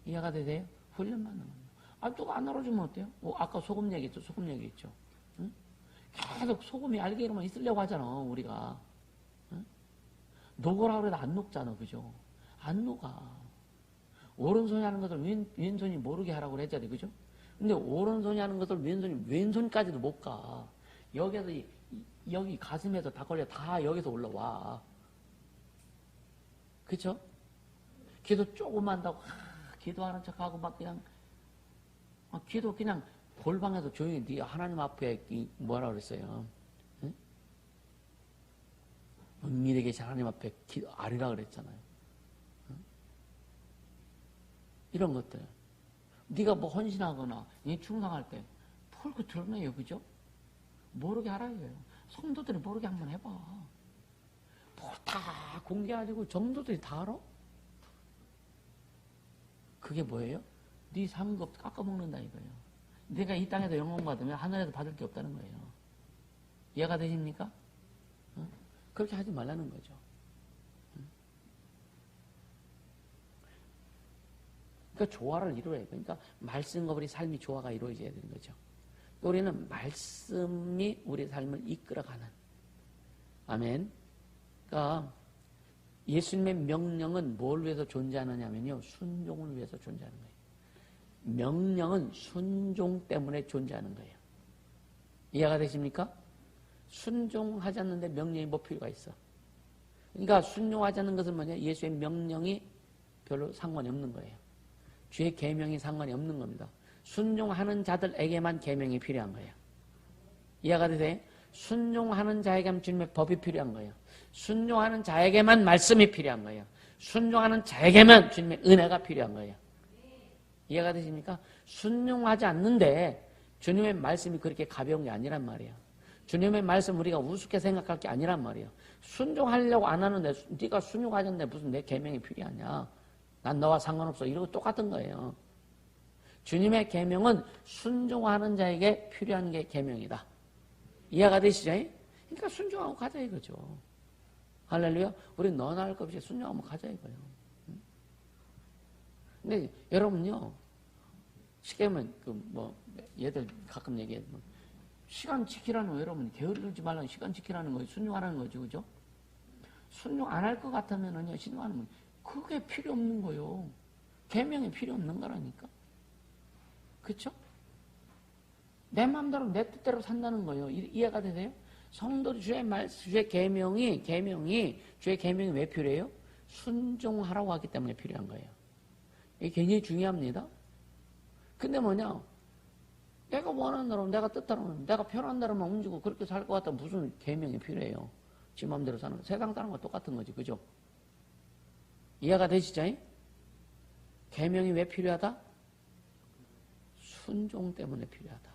이해가 되세요? 훈련받는 거예요. 누가 안 알아주면 어때요? 아까 소금 얘기했죠. 소금 얘기했죠. 응? 계속 소금이 알게로만 있으려고 하잖아, 우리가. 응? 녹으라고 해도 안 녹잖아, 그죠? 안 녹아. 오른손이 하는 것을 왼손이 모르게 하라고 그랬잖아요, 그죠? 근데 오른손이 하는 것을 왼손까지도 못 가. 여기에서, 여기 가슴에서 다 걸려, 다 여기서 올라와. 그쵸? 기도 조금 한다고, 기도하는 척하고 막 그냥, 기도 그냥 골방에서 조용히 네 하나님 앞에 뭐라 그랬어요? 응? 은밀히 계신 하나님 앞에 아리라 그랬잖아요. 응? 이런 것들. 네가 뭐 헌신하거나 충성할 때 폴크 드러내요, 그죠? 모르게 하라 이거예요. 성도들이 모르게 한번 해봐. 뭘 다 공개하고 정도들이 다 알아? 그게 뭐예요? 네 상급 깎아먹는다 이거예요. 내가 이 땅에서 영광 받으면 하늘에서 받을 게 없다는 거예요. 이해가 되십니까? 그렇게 하지 말라는 거죠. 그러니까 조화를 이루어야 돼요. 그러니까 말씀과 우리 삶이 조화가 이루어져야 되는 거죠. 우리는 말씀이 우리 삶을 이끌어가는. 아멘. 그러니까 예수님의 명령은 뭘 위해서 존재하느냐면요. 순종을 위해서 존재하는 거예요. 명령은 순종 때문에 존재하는 거예요. 이해가 되십니까? 순종하지 않는데 명령이 뭐 필요가 있어. 그러니까 순종하지 않는 것은 뭐냐? 예수의 명령이 별로 상관이 없는 거예요. 주의 계명이 상관이 없는 겁니다. 순종하는 자들에게만 계명이 필요한 거예요. 이해가 되세요? 순종하는 자에게만 주님의 법이 필요한 거예요. 순종하는 자에게만 말씀이 필요한 거예요. 순종하는 자에게만 주님의 은혜가 필요한 거예요. 이해가 되십니까? 순종하지 않는데 주님의 말씀이 그렇게 가벼운 게 아니란 말이에요. 주님의 말씀 우리가 우습게 생각할 게 아니란 말이에요. 순종하려고 안 하는데 네가 순종하는데 무슨 내 계명이 필요하냐. 난 너와 상관없어. 이러고 똑같은 거예요. 주님의 계명은 순종하는 자에게 필요한 게 계명이다. 이해가 되시죠? 그러니까 순종하고 가자 이거죠. 할렐루야. 우리 너나 할 것 없이 순종하고 가자 이거예요. 근데 여러분요. 쉽게 하면 얘들 가끔 얘기해. 시간 지키라는 거 여러분 게으르지 말라는 시간 지키라는 거예요. 순종하라는 거죠. 그죠? 순종 안 할 것 같으면은요. 순종하는 거 그게 필요 없는 거예요. 계명이 필요 없는 거라니까. 그렇죠? 내 마음대로 내 뜻대로 산다는 거예요. 이해가 되세요? 성도들 주의 계명이 주의 계명이 왜 필요해요? 순종하라고 하기 때문에 필요한 거예요. 이게 굉장히 중요합니다. 근데 뭐냐? 내가 원하는 대로, 내가 뜻대로, 내가 편한 대로만 움직이고 그렇게 살 것 같다면 무슨 계명이 필요해요? 지 마음대로 사는 거. 세상 사는 거 똑같은 거지, 그죠? 이해가 되시죠? 계명이 왜 필요하다? 순종 때문에 필요하다.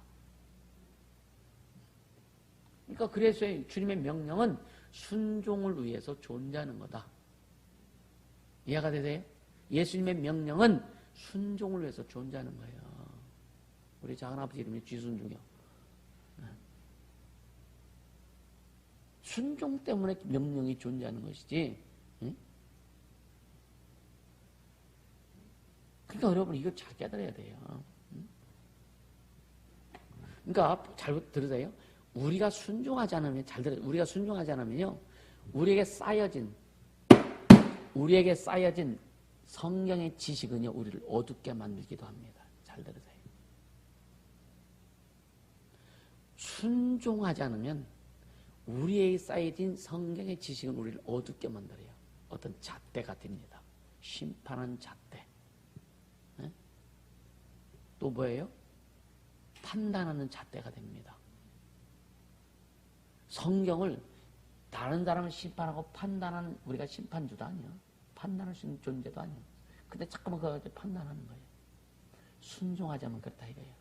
그러니까 그래서 주님의 명령은 순종을 위해서 존재하는 거다. 이해가 되세요? 예수님의 명령은 순종을 위해서 존재하는 거예요. 우리 작은아버지 이름이 쥐순종이요. 순종 때문에 명령이 존재하는 것이지. 응? 그러니까 여러분 이걸 잘 깨달아야 돼요. 응? 그러니까 잘 들으세요. 우리가 순종하지 않으면 잘 들어요. 우리가 순종하지 않으면요. 우리에게 쌓여진 성경의 지식은요. 우리를 어둡게 만들기도 합니다. 잘 들으세요. 순종하지 않으면 우리에게 쌓여진 성경의 지식은 우리를 어둡게 만들어요. 어떤 잣대가 됩니다. 심판한 잣대. 네? 또 뭐예요? 판단하는 잣대가 됩니다. 성경을 다른 사람을 심판하고 판단하는 우리가 심판주도 아니야. 판단할 수 있는 존재도 아니야. 근데 자꾸만 그걸 판단하는 거예요. 순종하자면 그렇다 이거예요.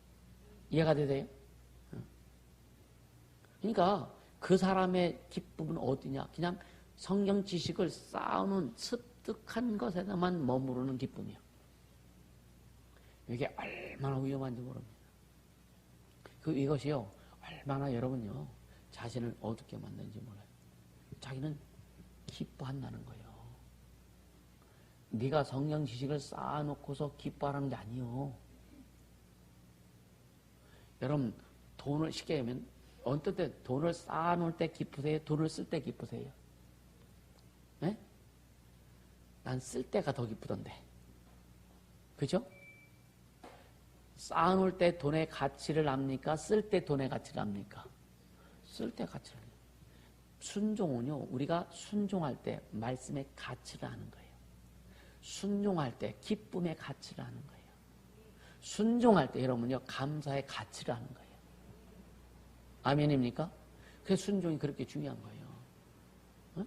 이해가 되세요? 그러니까 그 사람의 기쁨은 어디냐? 그냥 성경 지식을 쌓아놓은 습득한 것에다만 머무르는 기쁨이요. 이게 얼마나 위험한지 모릅니다. 이것이요, 얼마나 여러분요, 자신을 어둡게 만드는지 몰라요. 자기는 기뻐한다는 거예요. 네가 성경 지식을 쌓아놓고서 기뻐하는 게 아니요. 여러분, 돈을 쉽게 하면 어떨 때 돈을 쌓아놓을 때 기쁘세요? 돈을 쓸 때 기쁘세요? 네? 난 쓸 때가 더 기쁘던데. 그죠? 쌓아놓을 때 돈의 가치를 압니까? 쓸 때 돈의 가치를 압니까? 쓸 때 가치를 압니다. 순종은요, 우리가 순종할 때 말씀의 가치를 아는 거예요. 순종할 때 기쁨의 가치를 아는 거예요. 순종할 때 여러분요, 감사의 가치를 아는 거예요. 아멘입니까? 그래서 순종이 그렇게 중요한 거예요. 어?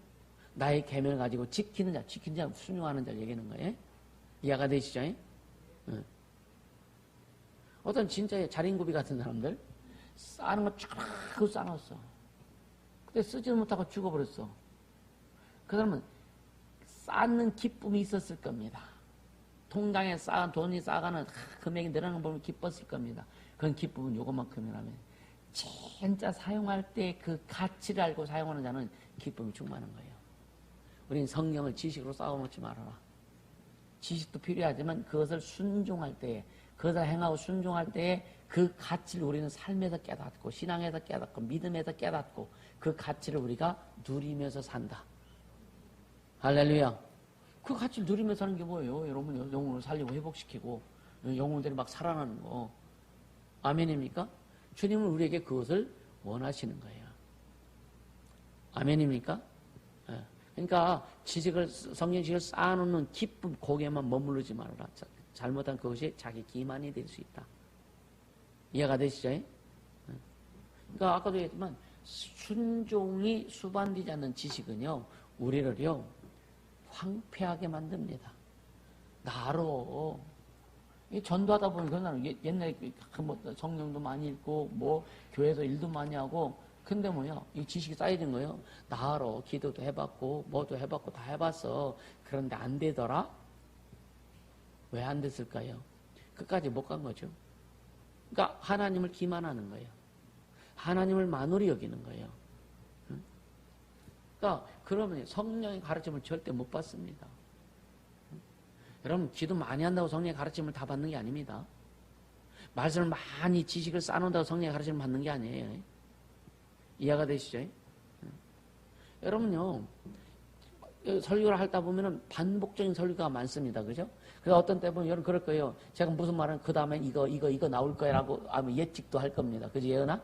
나의 계명을 가지고 지키는 자, 순종하는 자를 얘기하는 거예요. 이해가 되시죠? 어. 어떤 진짜 자린고비 같은 사람들 싸는 거 쫙 하고 싸놨어. 근데 쓰지도 못하고 죽어버렸어. 그 사람은 쌓는 기쁨이 있었을 겁니다. 통장에 쌓은 돈이 쌓아가는 금액이 늘어나는 걸 보면 기뻤을 겁니다. 그런 기쁨은 요것만큼이라면 진짜 사용할 때 그 가치를 알고 사용하는 자는 기쁨이 충만한 거예요. 우리는 성경을 지식으로 쌓아놓지 말아라. 지식도 필요하지만 그것을 순종할 때에, 그것을 행하고 순종할 때에 그 가치를 우리는 삶에서 깨닫고, 신앙에서 깨닫고, 믿음에서 깨닫고, 그 가치를 우리가 누리면서 산다. 할렐루야. 그 가치를 누리면서 사는 게 뭐예요? 여러분, 영혼을 살리고 회복시키고, 영혼들이 막 살아나는 거. 아멘입니까? 주님은 우리에게 그것을 원하시는 거예요. 아멘입니까? 예. 그러니까 성경 지식을 쌓아놓는 기쁨, 거기에만 머무르지 말아라. 잘못한 그것이 자기 기만이 될 수 있다. 이해가 되시죠? 예? 그러니까 아까도 얘기했지만 순종이 수반되지 않는 지식은요, 우리를요 황폐하게 만듭니다. 나로 전도하다 보면 그런 사람 옛날에 뭐 성경도 많이 읽고 뭐 교회에서 일도 많이 하고, 근데 뭐야, 이 지식이 쌓여진 거예요. 나로 기도도 해봤고 뭐도 해봤고 다 해봤어. 그런데 안 되더라. 왜 안 됐을까요? 끝까지 못 간 거죠. 그러니까 하나님을 기만하는 거예요. 하나님을 만으로 여기는 거예요. 그러니까 그러면 성령의 가르침을 절대 못 받습니다. 여러분, 기도 많이 한다고 성령의 가르침을 다 받는 게 아닙니다. 말씀을 많이 지식을 쌓아놓는다고 성령의 가르침을 받는 게 아니에요. 이해가 되시죠? 여러분요, 설교를 하다 보면은 반복적인 설교가 많습니다. 그죠? 그래서 어떤 때 보면 여러분 그럴 거예요. 제가 무슨 말은 그 다음에 이거 나올 거라고 아마 예측도 할 겁니다. 그지, 예언아?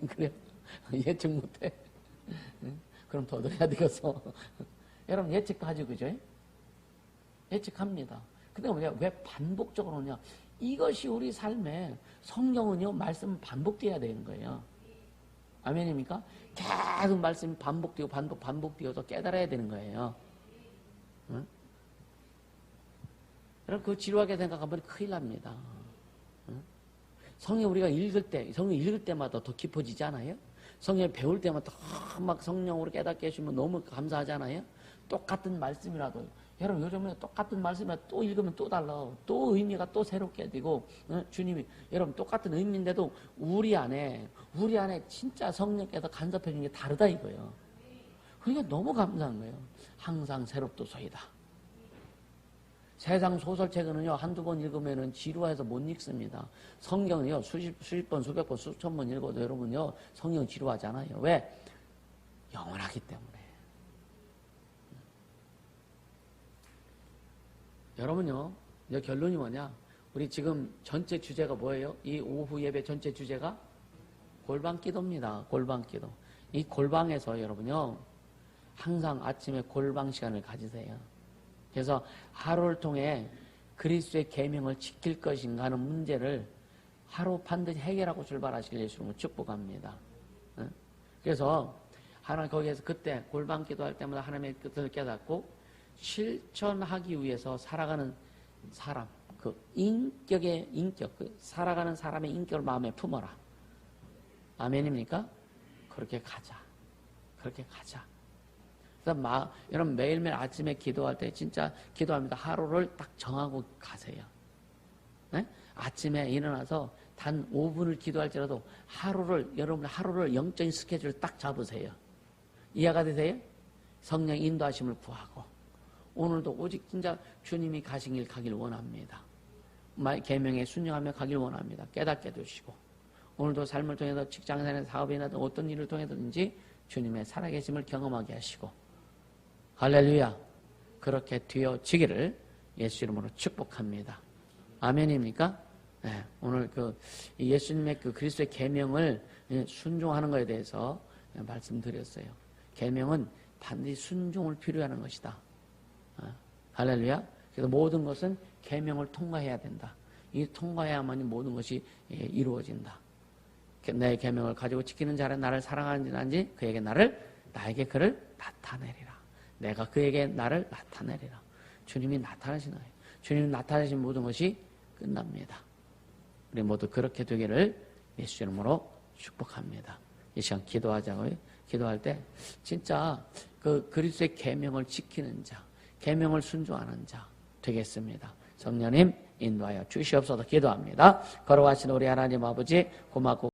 그래? 예측 못해? 그럼 더더해야 되겠어. 여러분 예측도 하죠. 그죠? 예측합니다. 근데 뭐냐, 왜 반복적으로 오냐? 이것이 우리 삶에, 성경은요, 말씀은 반복되어야 되는 거예요. 아멘입니까? 계속 말씀이 반복되고 반복되어서 깨달아야 되는 거예요. 응? 여러분, 그거 지루하게 생각하면 큰일 납니다. 응? 성경 우리가 성경 읽을 때마다 더 깊어지지 않아요? 성경 배울 때마다 막 성령으로 깨닫게 해주면 너무 감사하잖아요? 똑같은 말씀이라도. 여러분, 요즘에 똑같은 말씀이라도 또 읽으면 또 달라. 또 의미가 또 새롭게 되고, 주님이, 여러분, 똑같은 의미인데도 우리 안에 진짜 성령께서 간섭해 주는 게 다르다 이거예요. 그러니까 너무 감사한 거예요. 항상 새롭도소이다. 세상 소설책은요, 한두 번 읽으면은 지루해서 못 읽습니다. 성경은요, 수십 번, 수백 번, 수천 번 읽어도 여러분요, 성경 지루하지 않아요. 왜? 영원하기 때문에. 여러분요, 결론이 뭐냐? 우리 지금 전체 주제가 뭐예요? 이 오후 예배 전체 주제가 골방 기도입니다. 골방 기도. 이 골방에서 여러분요, 항상 아침에 골방 시간을 가지세요. 그래서 하루를 통해 그리스도의 계명을 지킬 것인가 하는 문제를 하루 반드시 해결하고 출발하시길 예수님을 축복합니다. 그래서 하나님 거기에서 그때 골방 기도할 때마다 하나님의 뜻을 깨닫고 실천하기 위해서 살아가는 사람, 그 인격의 인격, 그 살아가는 사람의 인격을 마음에 품어라. 아멘입니까? 그렇게 가자. 그렇게 가자. 그래서 여러분 매일매일 아침에 기도할 때 진짜 기도합니다. 하루를 딱 정하고 가세요. 네? 아침에 일어나서 단 5분을 기도할지라도 여러분 하루를 영적인 스케줄을 딱 잡으세요. 이해가 되세요? 성령 인도하심을 구하고 오늘도 오직 진짜 주님이 가신 길 가길 원합니다. 계명에 순종하며 가길 원합니다. 깨닫게 해주시고 오늘도 삶을 통해서 직장생활, 사업이나 어떤 일을 통해서든지 주님의 살아계심을 경험하게 하시고 할렐루야, 그렇게 되어지기를 예수 이름으로 축복합니다. 아멘입니까? 네, 오늘 예수님의 그리스도의 계명을 순종하는 것에 대해서 말씀드렸어요. 계명은 반드시 순종을 필요하는 것이다. 할렐루야. 그래서 모든 것은 계명을 통과해야 된다. 이 통과해야만 모든 것이 이루어진다. 내 계명을 가지고 지키는 자는 나를 사랑하는지 그에게 나에게 그를 나타내리라. 내가 그에게 나를 나타내리라. 주님이 나타나시는 거예요. 주님이 나타내신 모든 것이 끝납니다. 우리 모두 그렇게 되기를 예수 이름으로 축복합니다. 이 시간 기도하자고요. 기도할 때 진짜 그리스도의 계명을 지키는 자, 계명을 순종하는 자 되겠습니다. 성령님 인도하여 주시옵소서. 기도합니다. 걸어가신 우리 하나님 아버지 고맙고